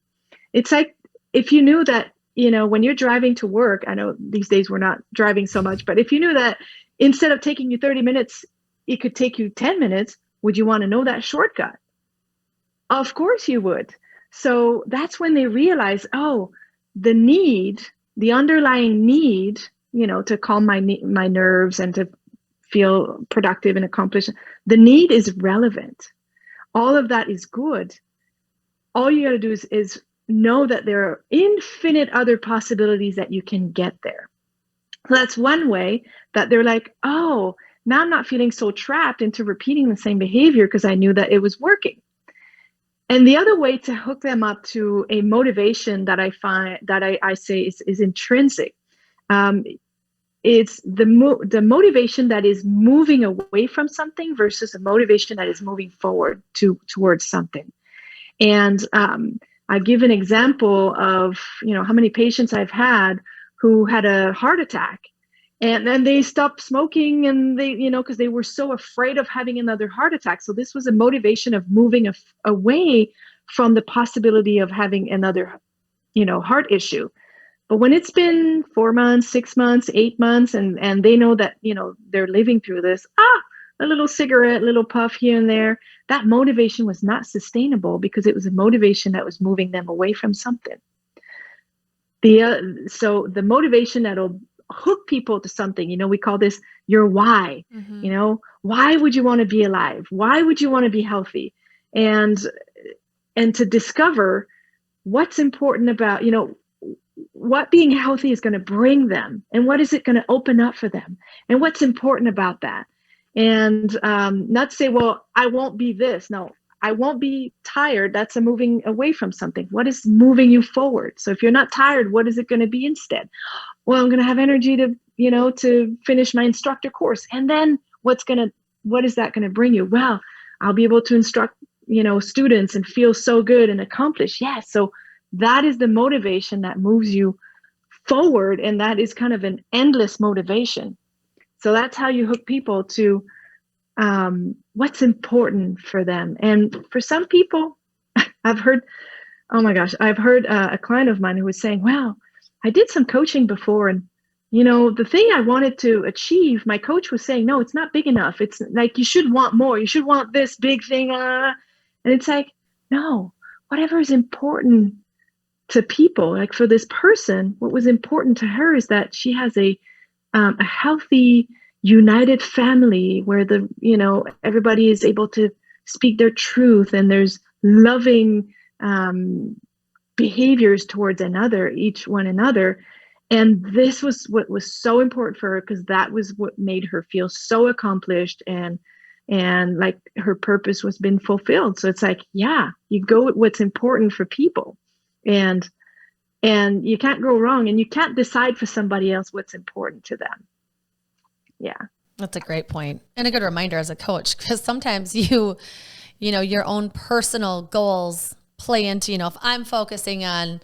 It's like if you knew that, when you're driving to work, I know these days we're not driving so much, but if you knew that instead of taking you 30 minutes, it could take you 10 minutes, would you want to know that shortcut? Of course you would. So that's when they realize, oh, the underlying need, to calm my nerves and to feel productive and accomplished, the need is relevant. All of that is good. All you got to do is know that there are infinite other possibilities that you can get there. So that's one way that they're like, oh, now I'm not feeling so trapped into repeating the same behavior because I knew that it was working. And the other way to hook them up to a motivation that I find that I say is intrinsic. It's the motivation that is moving away from something versus a motivation that is moving forward towards something. And I give an example of, how many patients I've had who had a heart attack and then they stopped smoking and they, because they were so afraid of having another heart attack. So this was a motivation of moving away from the possibility of having another, heart issue. But when it's been 4 months, 6 months, 8 months, and they know that, they're living through this, a little cigarette, little puff here and there, that motivation was not sustainable because it was a motivation that was moving them away from something. So the motivation that'll hook people to something, we call this your why. Why would you want to be alive? Why would you want to be healthy? And to discover what's important about, what being healthy is going to bring them and what is it going to open up for them and what's important about that. And not say, well, I won't be this. No, I won't be tired. That's a moving away from something. What is moving you forward? So if you're not tired, what is it going to be instead? Well, I'm going to have energy to, to finish my instructor course. And then what is that going to bring you? Well, I'll be able to instruct, students and feel so good and accomplished. Yeah. So that is the motivation that moves you forward. And that is kind of an endless motivation. So that's how you hook people to what's important for them. And for some people, I've heard a client of mine who was saying, well, I did some coaching before, and the thing I wanted to achieve, my coach was saying, no, it's not big enough. It's like, you should want more. You should want this big thing. And it's like, no, whatever is important to people. Like for this person, what was important to her is that she has a healthy, united family where everybody is able to speak their truth, and there's loving behaviors towards one another. And this was what was so important for her, because that was what made her feel so accomplished and like her purpose was being fulfilled. So it's like, yeah, you go with what's important for people, and you can't go wrong, and you can't decide for somebody else what's important to them. Yeah. That's a great point. And a good reminder as a coach, because sometimes your own personal goals play into, if I'm focusing on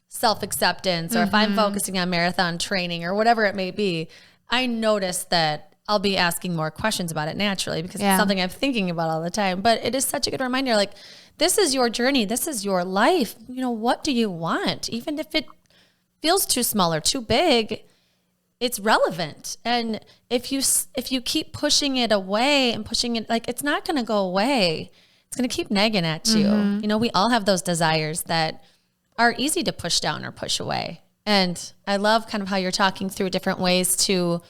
self-acceptance, or if I'm focusing on marathon training or whatever it may be, I notice that I'll be asking more questions about it naturally, because it's something I'm thinking about all the time. But it is such a good reminder, like, this is your journey. This is your life. What do you want? Even if it feels too small or too big, it's relevant. And if you keep pushing it away and pushing it, like, it's not going to go away. It's going to keep nagging at you. We all have those desires that are easy to push down or push away. And I love kind of how you're talking through different ways to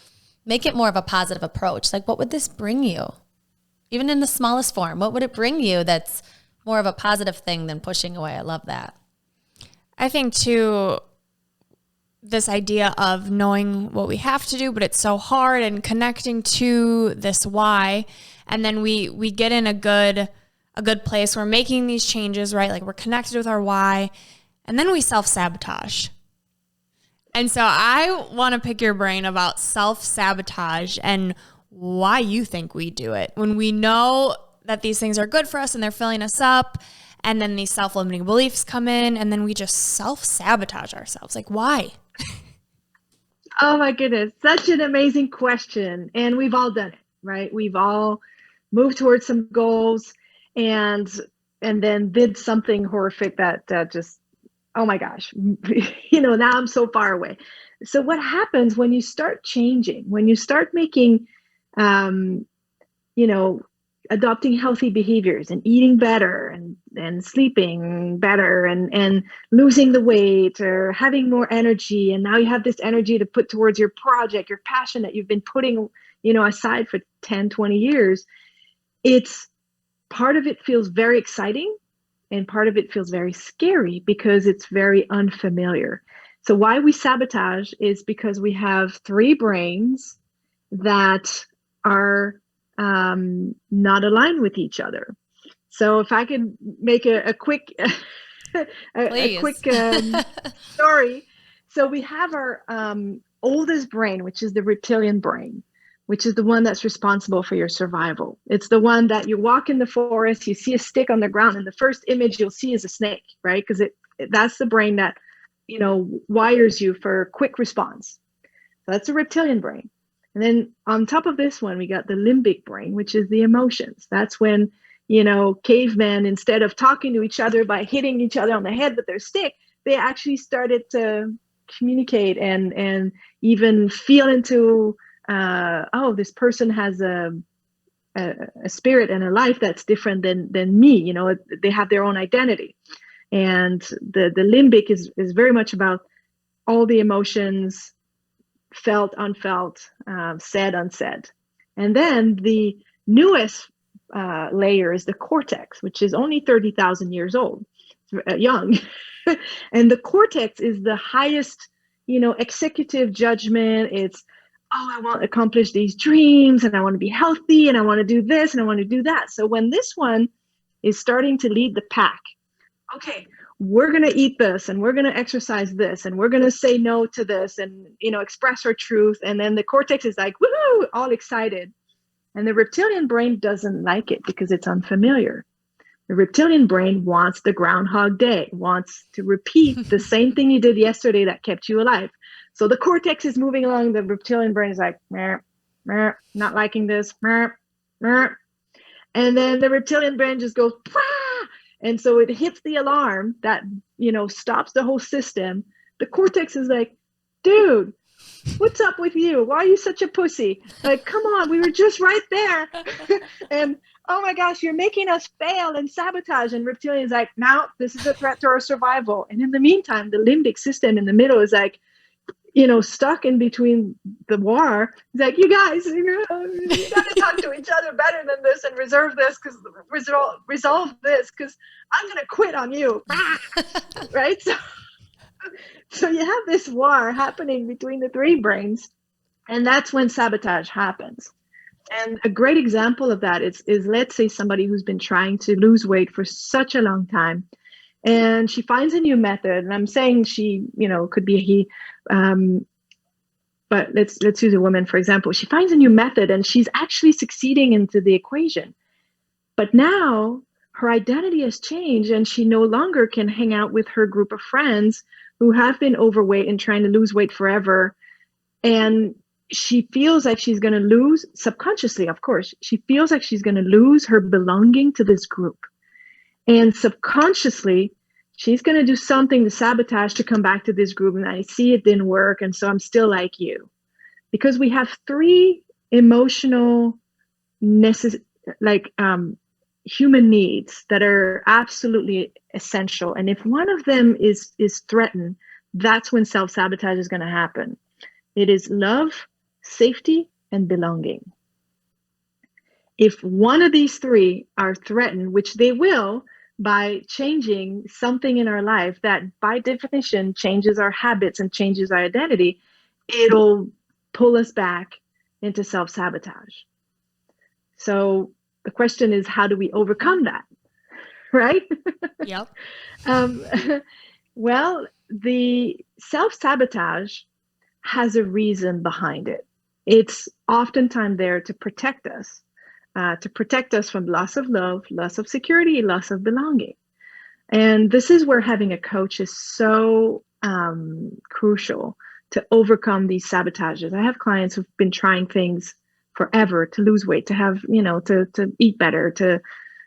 make it more of a positive approach. Like, what would this bring you? Even in the smallest form, what would it bring you that's more of a positive thing than pushing away? I love that. I think too, this idea of knowing what we have to do, but it's so hard, and connecting to this why. And then we get in a good place. We're making these changes, right? Like, we're connected with our why, and then we self-sabotage. And so I want to pick your brain about self-sabotage and why you think we do it when we know that these things are good for us and they're filling us up. And then these self-limiting beliefs come in, and then we just self-sabotage ourselves. Like, why? Oh my goodness. Such an amazing question. And we've all done it, right? We've all moved towards some goals and then did something horrific that just, oh my gosh, now I'm so far away. So what happens when you start changing, when you start making, adopting healthy behaviors and eating better and sleeping better and losing the weight or having more energy. And now you have this energy to put towards your project, your passion that you've been putting, aside for 10, 20 years. It's part of it feels very exciting, and part of it feels very scary because it's very unfamiliar. So why we sabotage is because we have three brains that are not aligned with each other. So if I could make a quick story. So we have our oldest brain, which is the reptilian brain, which is the one that's responsible for your survival. It's the one that you walk in the forest, you see a stick on the ground, and the first image you'll see is a snake, right? Because that's the brain that wires you for quick response. So that's the reptilian brain. And then on top of this one, we got the limbic brain, which is the emotions. That's when, cavemen, instead of talking to each other by hitting each other on the head with their stick, they actually started to communicate and even feel into, this person has a spirit and a life that's different than me. They have their own identity. And the limbic is very much about all the emotions, felt, unfelt, said, unsaid. And then the newest layer is the cortex, which is only 30,000 years old, young. And the cortex is the highest, executive judgment. It's, I want to accomplish these dreams, and I want to be healthy, and I want to do this, and I want to do that. So when this one is starting to lead the pack. Okay, we're going to eat this, and we're going to exercise this, and we're going to say no to this, and, express our truth. And then the cortex is like, woohoo, all excited. And the reptilian brain doesn't like it because it's unfamiliar. The reptilian brain wants the Groundhog Day, wants to repeat the same thing you did yesterday that kept you alive. So the cortex is moving along. The reptilian brain is like, meh, meh, not liking this. Meh, meh. And then the reptilian brain just goes, Pah! And so it hits the alarm that, stops the whole system. The cortex is like, dude, what's up with you? Why are you such a pussy? Like, come on, we were just right there. And oh my gosh, you're making us fail and sabotage. And reptilian is like, now this is a threat to our survival. And in the meantime, the limbic system in the middle is like, stuck in between the war. It's like, you guys, you got to talk to each other better than this and resolve this because I'm going to quit on you. Right? So you have this war happening between the three brains, and that's when sabotage happens. And a great example of that is let's say somebody who's been trying to lose weight for such a long time, and she finds a new method. And I'm saying she, could be a he, but let's use a woman, for example. She finds a new method and she's actually succeeding into the equation. But now her identity has changed, and she no longer can hang out with her group of friends who have been overweight and trying to lose weight forever. And she feels like she's going to lose, subconsciously, of course, she feels like she's going to lose her belonging to this group. And subconsciously, she's going to do something to sabotage to come back to this group. And I see it didn't work, and so I'm still like you. Because we have three emotional human needs that are absolutely essential. And if one of them is threatened, that's when self-sabotage is going to happen. It is love, safety, and belonging. If one of these three are threatened, which they will, by changing something in our life that by definition changes our habits and changes our identity, it'll pull us back into self-sabotage. So the question is, how do we overcome that? Right? Yep. Well, the self-sabotage has a reason behind it. It's oftentimes there to protect us from loss of love, loss of security, loss of belonging. And this is where having a coach is so crucial to overcome these sabotages. I have clients who've been trying things forever to lose weight, to have, to eat better, to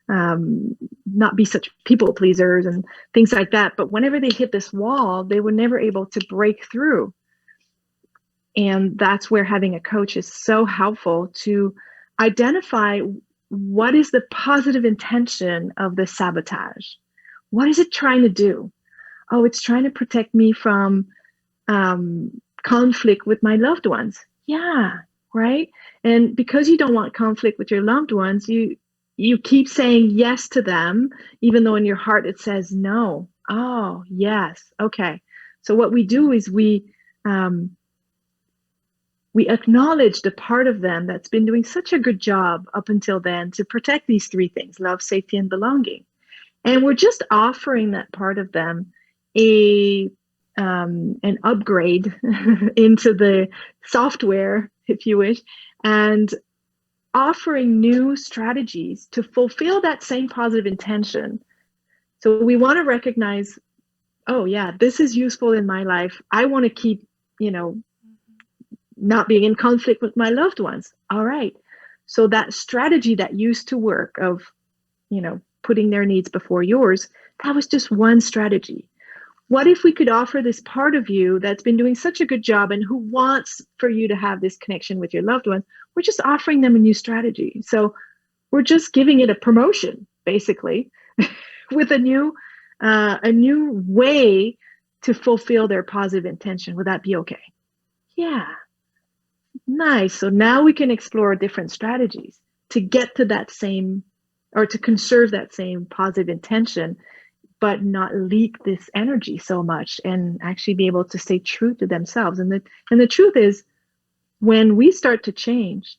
not be such people pleasers and things like that. But whenever they hit this wall, they were never able to break through. And that's where having a coach is so helpful to identify what is the positive intention of the sabotage. What is it trying to do? Oh, it's trying to protect me from conflict with my loved ones. Yeah, right? And because you don't want conflict with your loved ones, you keep saying yes to them, even though in your heart it says no. Oh, yes. Okay. So what we do is we acknowledge the part of them that's been doing such a good job up until then to protect these three things: love, safety, and belonging. And we're just offering that part of them an upgrade into the software, if you wish, and offering new strategies to fulfill that same positive intention. So we want to recognize, oh yeah, this is useful in my life. I want to keep, not being in conflict with my loved ones. All right. So that strategy that used to work of, putting their needs before yours, that was just one strategy. What if we could offer this part of you that's been doing such a good job and who wants for you to have this connection with your loved ones? We're just offering them a new strategy. So we're just giving it a promotion, basically, with a new way to fulfill their positive intention. Would that be okay? Yeah. Nice. So now we can explore different strategies to get to that same, or to conserve that same positive intention, but not leak this energy so much, and actually be able to stay true to themselves. And the truth is, when we start to change,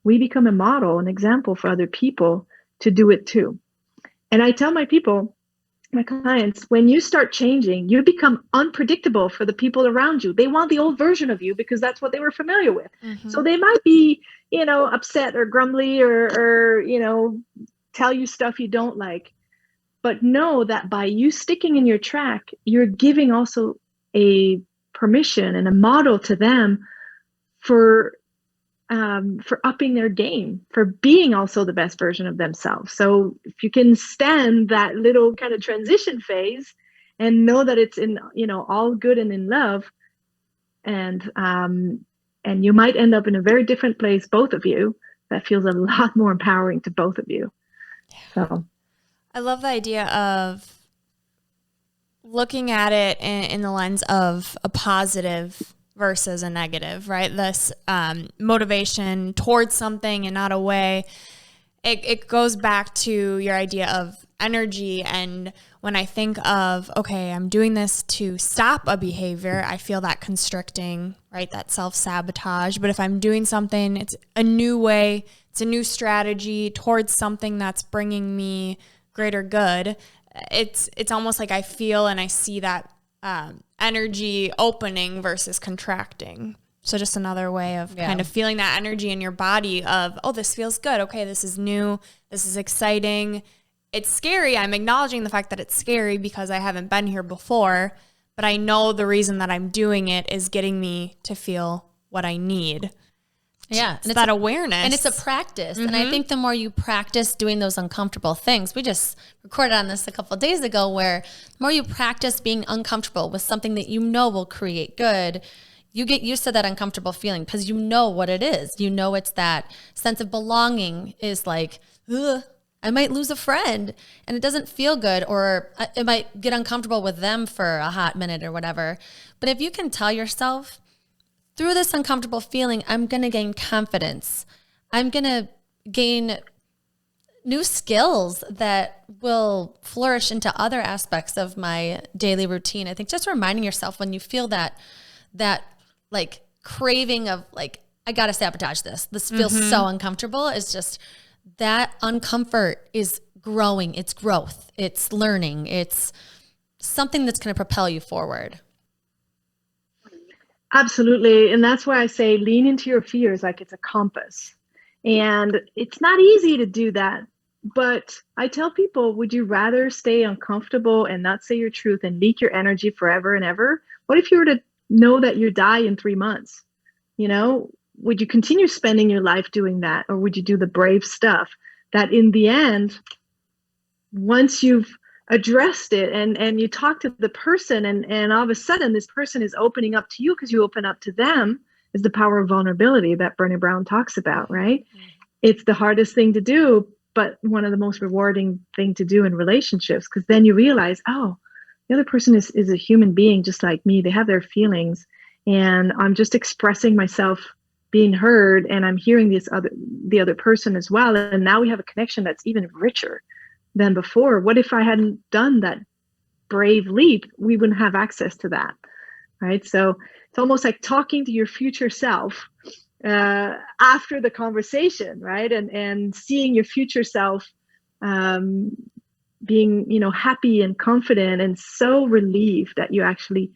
we become a model, an example for other people to do it too. And I tell my people, my clients, when you start changing, you become unpredictable for the people around you. They want the old version of you because that's what they were familiar with. So they might be, upset or grumbly or tell you stuff you don't like. But know that by you sticking in your track, you're giving also a permission and a model to them for upping their game, for being also the best version of themselves. So if you can stand that little kind of transition phase and know that it's in, all good and in love, and you might end up in a very different place, both of you, that feels a lot more empowering to both of you. So I love the idea of looking at it in the lens of a positive versus a negative, right? This motivation towards something and not away. It goes back to your idea of energy. And when I think of, okay, I'm doing this to stop a behavior, I feel that constricting, right? That self-sabotage. But if I'm doing something, it's a new way, it's a new strategy towards something that's bringing me greater good. It's almost like I feel and I see that energy opening versus contracting. So just another way of kind of feeling that energy in your body of, oh, this feels good. Okay, this is new. This is exciting. It's scary. I'm acknowledging the fact that it's scary because I haven't been here before, but I know the reason that I'm doing it is getting me to feel what I need. Yeah. It's that awareness. And it's a practice. And I think the more you practice doing those uncomfortable things, we just recorded on this a couple of days ago, where the more you practice being uncomfortable with something that you know will create good, you get used to that uncomfortable feeling because you know what it is. You know, it's that sense of belonging is like, ugh, I might lose a friend and it doesn't feel good, or it might get uncomfortable with them for a hot minute or whatever. But if you can tell yourself, through this uncomfortable feeling, I'm going to gain confidence. I'm going to gain new skills that will flourish into other aspects of my daily routine. I think just reminding yourself when you feel that like craving of like, I got to sabotage this. This feels so uncomfortable. It's just that uncomfort is growing. It's growth. It's learning. It's something that's going to propel you forward. Absolutely. And that's why I say lean into your fears like it's a compass. And it's not easy to do that. But I tell people, would you rather stay uncomfortable and not say your truth and leak your energy forever and ever? What if you were to know that you die in 3 months? Would you continue spending your life doing that? Or would you do the brave stuff that in the end, once you've addressed it and you talk to the person and all of a sudden this person is opening up to you because you open up to them, is the power of vulnerability that Brené Brown talks about, right? It's the hardest thing to do, but one of the most rewarding thing to do in relationships, because then you realize, oh, the other person is a human being just like me. They have their feelings and I'm just expressing myself, being heard, and I'm hearing the other person as well. And now we have a connection that's even richer than before. What if I hadn't done that brave leap? We wouldn't have access to that, right? So it's almost like talking to your future self after the conversation, right? And seeing your future self being, happy and confident and so relieved that you actually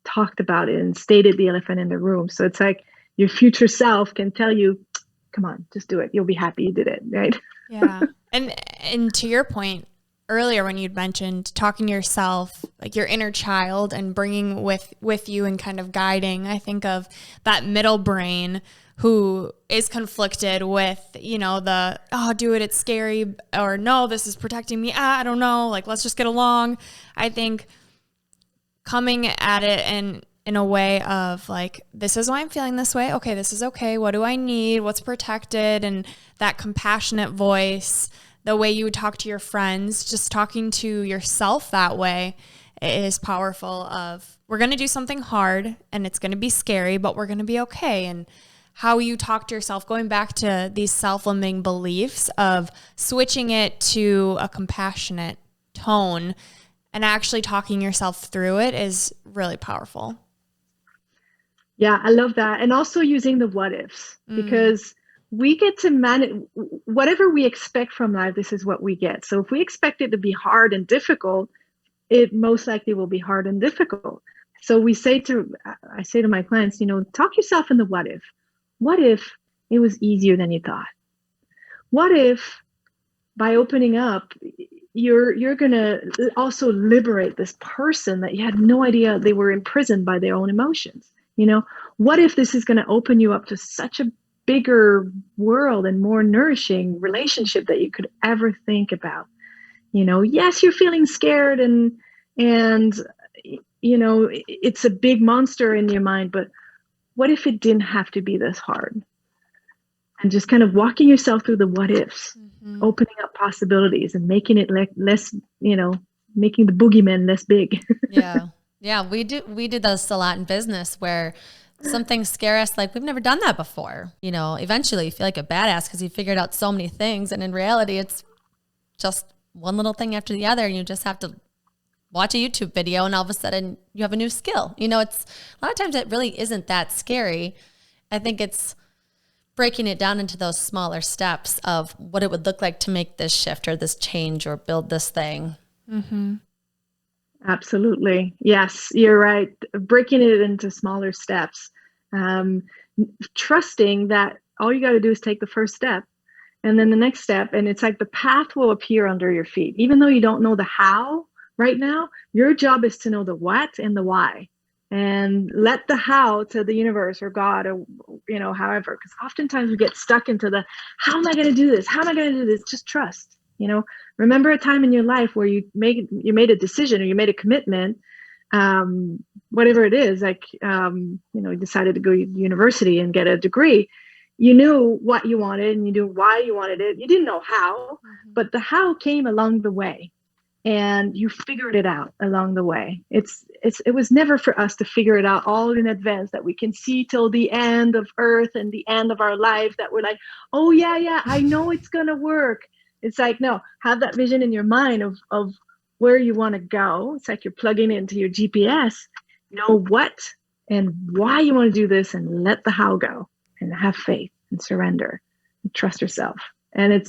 talked about it and stated the elephant in the room. So it's like your future self can tell you, come on, just do it. You'll be happy you did it, right? Yeah. And to your point earlier, when you'd mentioned talking to yourself, like your inner child, and bringing with you and kind of guiding, I think of that middle brain who is conflicted with, oh, do it, it's scary, or no, this is protecting me. I don't know, like, let's just get along. I think coming at it in a way of like, this is why I'm feeling this way. Okay, this is okay. What do I need? What's protected? And that compassionate voice, the way you would talk to your friends, just talking to yourself that way is powerful. Of, we're going to do something hard and it's going to be scary, but we're going to be okay. And how you talk to yourself, going back to these self-limiting beliefs of switching it to a compassionate tone and actually talking yourself through it is really powerful. Yeah, I love that. And also using the what ifs, because we get to manage whatever we expect from life. This is what we get. So if we expect it to be hard and difficult, it most likely will be hard and difficult. So I say to my clients, talk yourself in the what if. What if it was easier than you thought? What if by opening up, you're gonna also liberate this person that you had no idea they were imprisoned by their own emotions? What if this is going to open you up to such a bigger world and more nourishing relationship that you could ever think about? Yes, you're feeling scared and it's a big monster in your mind, but what if it didn't have to be this hard? And just kind of walking yourself through the what ifs, opening up possibilities and making it less, making the boogeyman less big. Yeah. We did this a lot in business where some things scare us. Like, we've never done that before. Eventually you feel like a badass because you figured out so many things. And in reality, it's just one little thing after the other. And you just have to watch a YouTube video and all of a sudden you have a new skill. It's a lot of times it really isn't that scary. I think it's breaking it down into those smaller steps of what it would look like to make this shift or this change or build this thing. Mm-hmm. Absolutely. Yes, you're right. Breaking it into smaller steps, trusting that all you got to do is take the first step and then the next step. And it's like the path will appear under your feet. Even though you don't know the how right now, your job is to know the what and the why. And let the how to the universe or God or, however, because oftentimes we get stuck into the, how am I going to do this? How am I going to do this? Just trust, remember a time in your life where you made a decision or you made a commitment, whatever it is, like, you decided to go to university and get a degree. You knew what you wanted and you knew why you wanted it. You didn't know how, but the how came along the way. And you figured it out along the way. It was never for us to figure it out all in advance, that we can see till the end of earth and the end of our life, that we're like, oh yeah, I know it's gonna work. It's like, no, have that vision in your mind of where you want to go. It's like you're plugging into your GPS, know what and why you want to do this, and let the how go, and have faith and surrender and trust yourself. And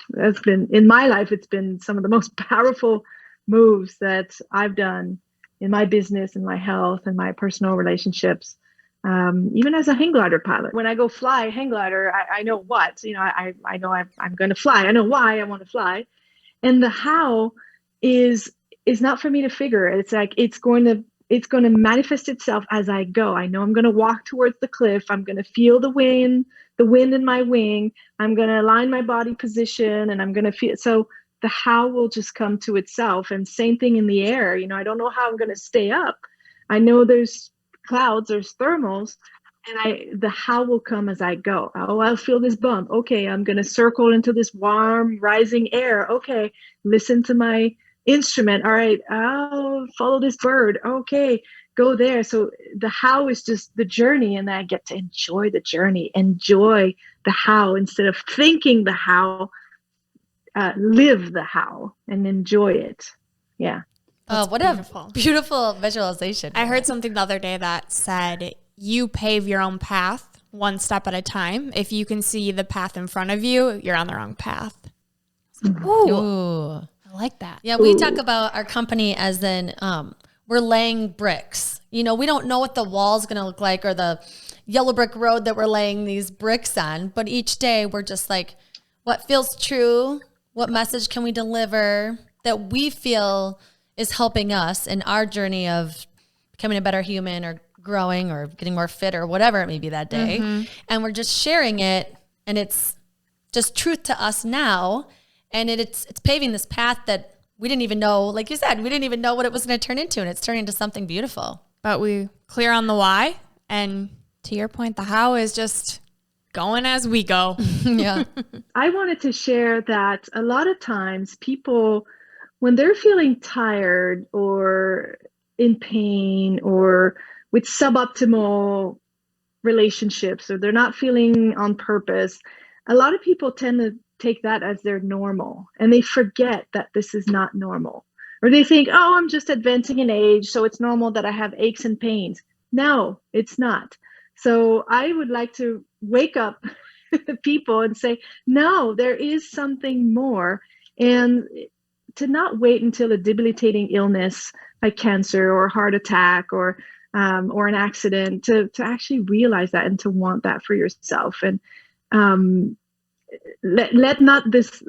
that's been, in my life, it's been some of the most powerful moves that I've done in my business and my health and my personal relationships. Even as a hang glider pilot, when I go fly hang glider, I know what, I know I'm going to fly. I know why I want to fly. And the how is not for me to figure. It's like, it's going to manifest itself as I go. I know I'm going to walk towards the cliff. I'm going to feel the wind in my wing. I'm going to align my body position, and I'm going to feel. So the how will just come to itself. And same thing in the air. I don't know how I'm going to stay up. I know there's clouds, there's thermals, and the how will come as I go. Oh, I'll feel this bump. Okay, I'm going to circle into this warm rising air. Okay, listen to my instrument. All right, I'll follow this bird. Okay, go there. So the how is just the journey, and I get to enjoy the journey, enjoy the how instead of thinking the how. Live the how and enjoy it. Yeah. That's what beautiful. a beautiful visualization. I heard something the other day that said, you pave your own path one step at a time. If you can see the path in front of you, you're on the wrong path. Ooh. I like that. Yeah, we talk about our company as in we're laying bricks. We don't know what the wall's going to look like or the yellow brick road that we're laying these bricks on, but each day we're just like, what feels true? What message can we deliver that we feel is helping us in our journey of becoming a better human or growing or getting more fit or whatever it may be that day. And we're just sharing it, and it's just truth to us now. And it's paving this path that we didn't even know, like you said, we didn't even know what it was going to turn into, and it's turning into something beautiful. But we clear on the why, and to your point, the how is just going as we go. Yeah. I wanted to share that a lot of times people, when they're feeling tired or in pain or with suboptimal relationships, or they're not feeling on purpose, a lot of people tend to take that as their normal, and they forget that this is not normal. Or they think, oh, I'm just advancing in age, so it's normal that I have aches and pains. No, it's not. So I would like to wake up people and say, no, there is something more. And to not wait until a debilitating illness like cancer or heart attack or an accident to actually realize that and to want that for yourself. And let not this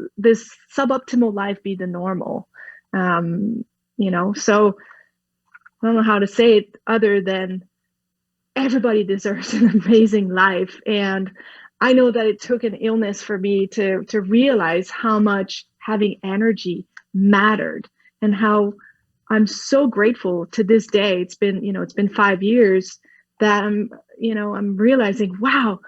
suboptimal life be the normal. So I don't know how to say it other than everybody deserves an amazing life. And I know that it took an illness for me to realize how much having energy mattered, and how I'm so grateful to this day. It's been 5 years that I'm realizing, wow,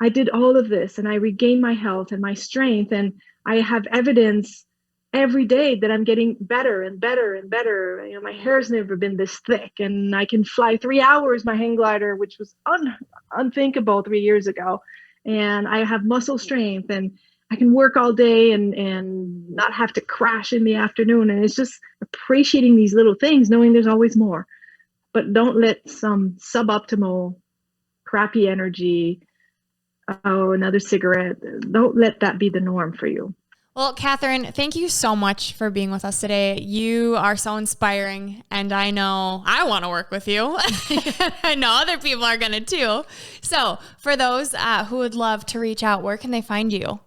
I did all of this and I regained my health and my strength, and I have evidence every day that I'm getting better and better and better. My hair's never been this thick, and I can fly 3 hours my hang glider, which was unthinkable 3 years ago. And I have muscle strength, and I can work all day and not have to crash in the afternoon. And it's just appreciating these little things, knowing there's always more. But don't let some suboptimal, crappy energy, another cigarette, don't let that be the norm for you. Well, Catherine, thank you so much for being with us today. You are so inspiring, and I know I want to work with you. I know other people are going to too. So for those who would love to reach out, where can they find you?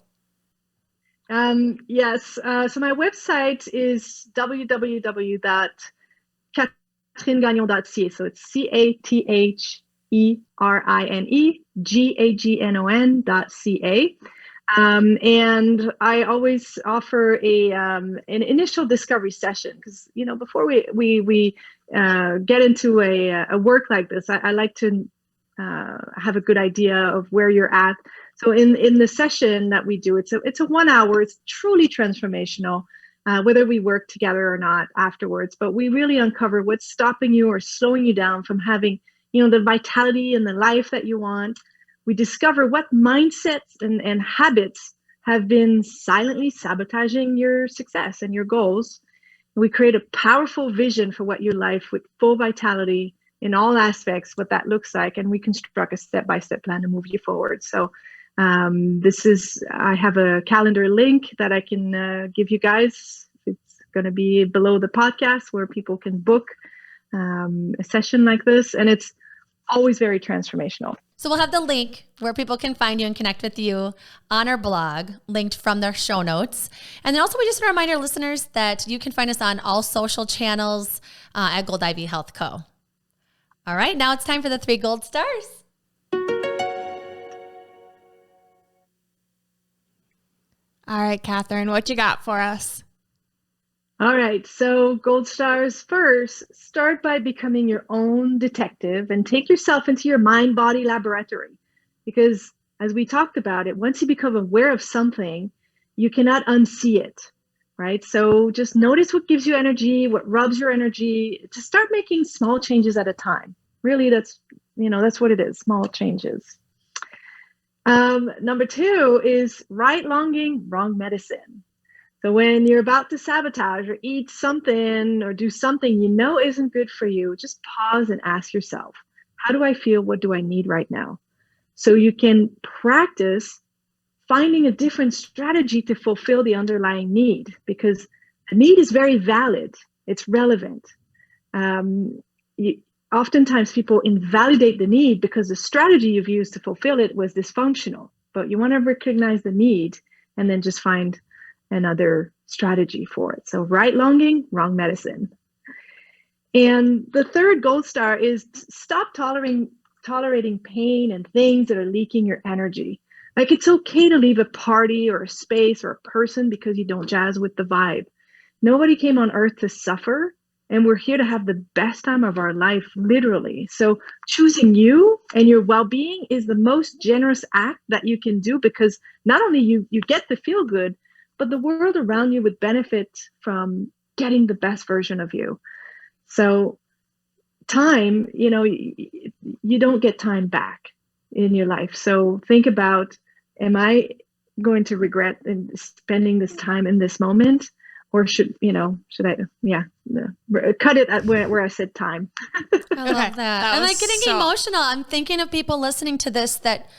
Yes. So my website is www.catherinegagnon.ca. So it's CATHERINEGAGNON.ca. And I always offer an initial discovery session, because before we get into a work like this, I like to have a good idea of where you're at. So in the session that we do, it's a 1 hour. It's truly transformational, whether we work together or not afterwards. But we really uncover what's stopping you or slowing you down from having the vitality and the life that you want. We discover what mindsets and habits have been silently sabotaging your success and your goals. We create a powerful vision for what your life with full vitality in all aspects, what that looks like, and we construct a step-by-step plan to move you forward. So I have a calendar link that I can give you guys. It's going to be below the podcast, where people can book a session like this, and it's always very transformational. So we'll have the link where people can find you and connect with you on our blog, linked from their show notes. And then also we just want to remind our listeners that you can find us on all social channels at Gold Ivy Health Co. All right, now it's time for the 3 gold stars. All right, Catherine, what you got for us? All right, so gold stars first, start by becoming your own detective and take yourself into your mind-body laboratory. Because as we talked about it, once you become aware of something, you cannot unsee it, right? So just notice what gives you energy, what rubs your energy, to start making small changes at a time. Really, that's what it is, small changes. Number 2 is right longing, wrong medicine. So when you're about to sabotage or eat something or do something isn't good for you, just pause and ask yourself, how do I feel? What do I need right now? So you can practice finding a different strategy to fulfill the underlying need, because the need is very valid. It's relevant. Oftentimes people invalidate the need because the strategy you've used to fulfill it was dysfunctional, but you want to recognize the need and then just find another strategy for it. So right longing, wrong medicine. And the 3rd gold star is stop tolerating pain and things that are leaking your energy. Like, it's okay to leave a party or a space or a person because you don't jazz with the vibe. Nobody came on earth to suffer, and we're here to have the best time of our life, literally. So choosing you and your well-being is the most generous act that you can do, because not only you get to feel good, but the world around you would benefit from getting the best version of you. So time, you don't get time back in your life. So think about, am I going to regret spending this time in this moment? Or should I, cut it at where I said time. I love that. I'm like getting emotional. I'm thinking of people listening to this that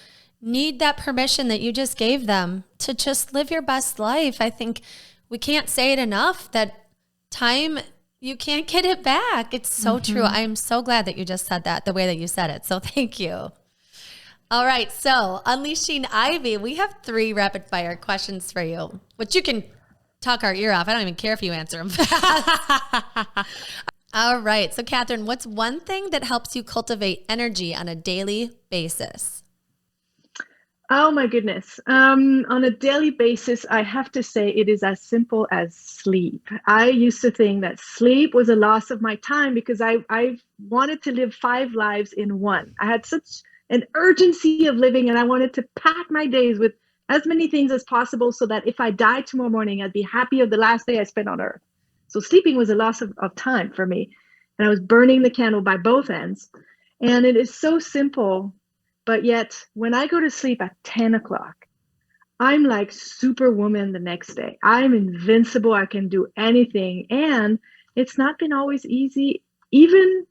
need that permission that you just gave them to just live your best life. I think we can't say it enough that time, you can't get it back. It's so true. I'm so glad that you just said that the way that you said it. So thank you. All right. So Unleashing Ivy, we have 3 rapid fire questions for you, which you can talk our ear off. I don't even care if you answer them fast. All right. So Catherine, what's one thing that helps you cultivate energy on a daily basis? Oh my goodness. On a daily basis, I have to say it is as simple as sleep. I used to think that sleep was a loss of my time because I wanted to live 5 lives in one. I had such an urgency of living, and I wanted to pack my days with as many things as possible so that if I died tomorrow morning, I'd be happy of the last day I spent on earth. So sleeping was a loss of time for me. And I was burning the candle by both ends. And it is so simple. But yet when I go to sleep at 10 o'clock, I'm like superwoman the next day. I'm invincible. I can do anything. And it's not been always easy. Even,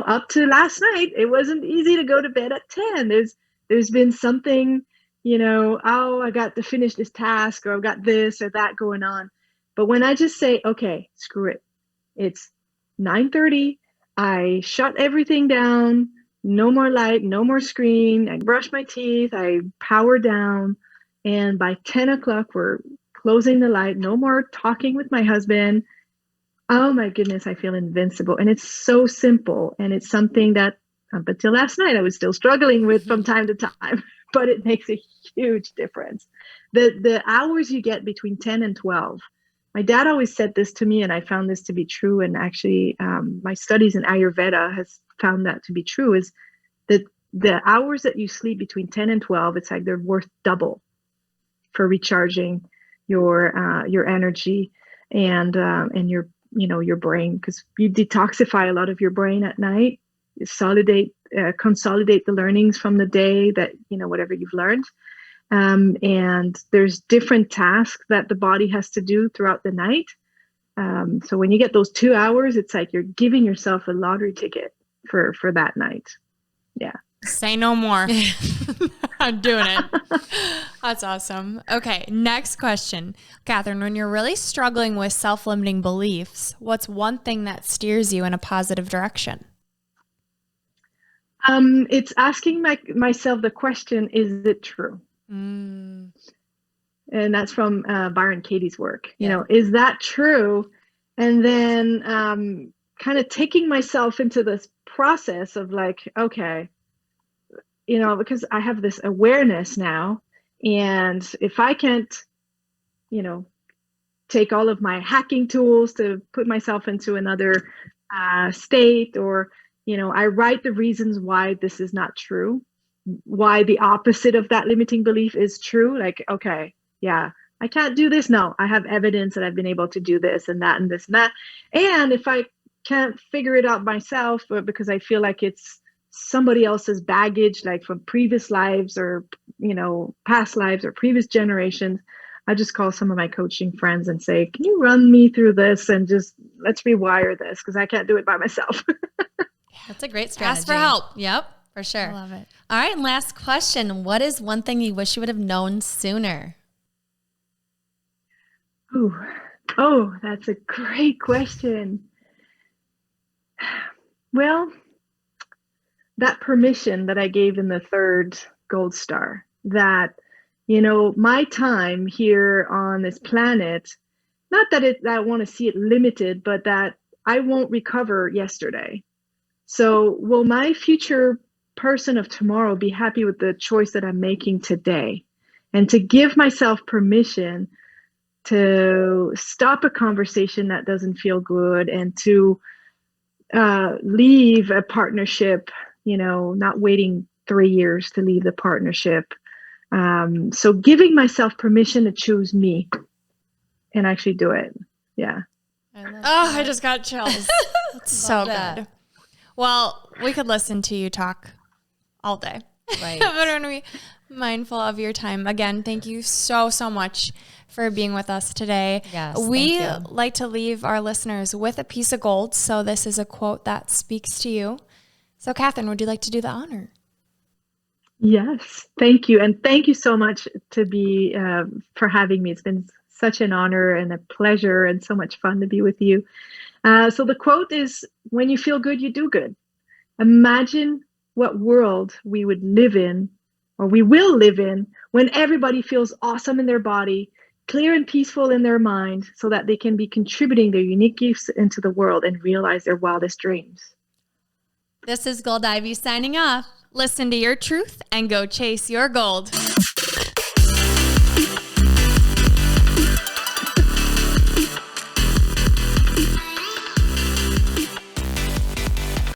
up to last night, it wasn't easy to go to bed at 10. There's been something, oh, I got to finish this task, or I've got this or that going on. But when I just say, okay, screw it. It's 9:30. I shut everything down. No more light, no more screen. I brush my teeth. I power down. And by 10 o'clock, we're closing the light. No more talking with my husband. Oh my goodness, I feel invincible. And it's so simple. And it's something that up until last night, I was still struggling with from time to time. But it makes a huge difference. The hours you get between 10 and 12. My dad always said this to me, and I found this to be true. And actually, my studies in Ayurveda has found that to be true, is that the hours that you sleep between 10 and 12, it's like they're worth double for recharging your energy and your brain, because you detoxify a lot of your brain at night, consolidate the learnings from the day that, whatever you've learned. And there's different tasks that the body has to do throughout the night. So when you get those 2 hours, it's like you're giving yourself a lottery ticket for that night. Yeah. Say no more. I'm doing it. That's awesome. Okay. Next question. Catherine, when you're really struggling with self-limiting beliefs, what's one thing that steers you in a positive direction? It's asking myself the question, is it true? And that's from Byron Katie's work. Is that true? And then kind of taking myself into this process of like, okay, because I have this awareness now, and if I can't, take all of my hacking tools to put myself into another state, or, I write the reasons why this is not true, why the opposite of that limiting belief is true. Like, okay, yeah, I can't do this. No, I have evidence that I've been able to do this and that and this and that. And if I can't figure it out myself, because I feel like it's somebody else's baggage, like from previous lives or, past lives or previous generations, I just call some of my coaching friends and say, can you run me through this and just let's rewire this, because I can't do it by myself. That's a great strategy. Ask for help. Yep, for sure. I love it. All right, and last question. What is one thing you wish you would have known sooner? Ooh. Oh, that's a great question. Well, that permission that I gave in the 3rd gold star, that, my time here on this planet, not that I want to see it limited, but that I won't recover yesterday. So will my future person of tomorrow be happy with the choice that I'm making today? And to give myself permission to stop a conversation that doesn't feel good, and to leave a partnership, not waiting 3 years to leave the partnership. So giving myself permission to choose me and actually do it. Yeah. I just got chills. That's so good. Well, we could listen to you talk all day. Right. But I want to be mindful of your time. Again, thank you so much for being with us today. Yes, we like to leave our listeners with a piece of gold. So this is a quote that speaks to you. So Catherine, would you like to do the honor? Yes, thank you. And thank you so much for having me. It's been such an honor and a pleasure and so much fun to be with you. So the quote is, when you feel good, you do good. Imagine what world we would live in, or we will live in, when everybody feels awesome in their body, clear and peaceful in their mind, so that they can be contributing their unique gifts into the world and realize their wildest dreams. This is Gold Ivy signing off. Listen to your truth and go chase your gold.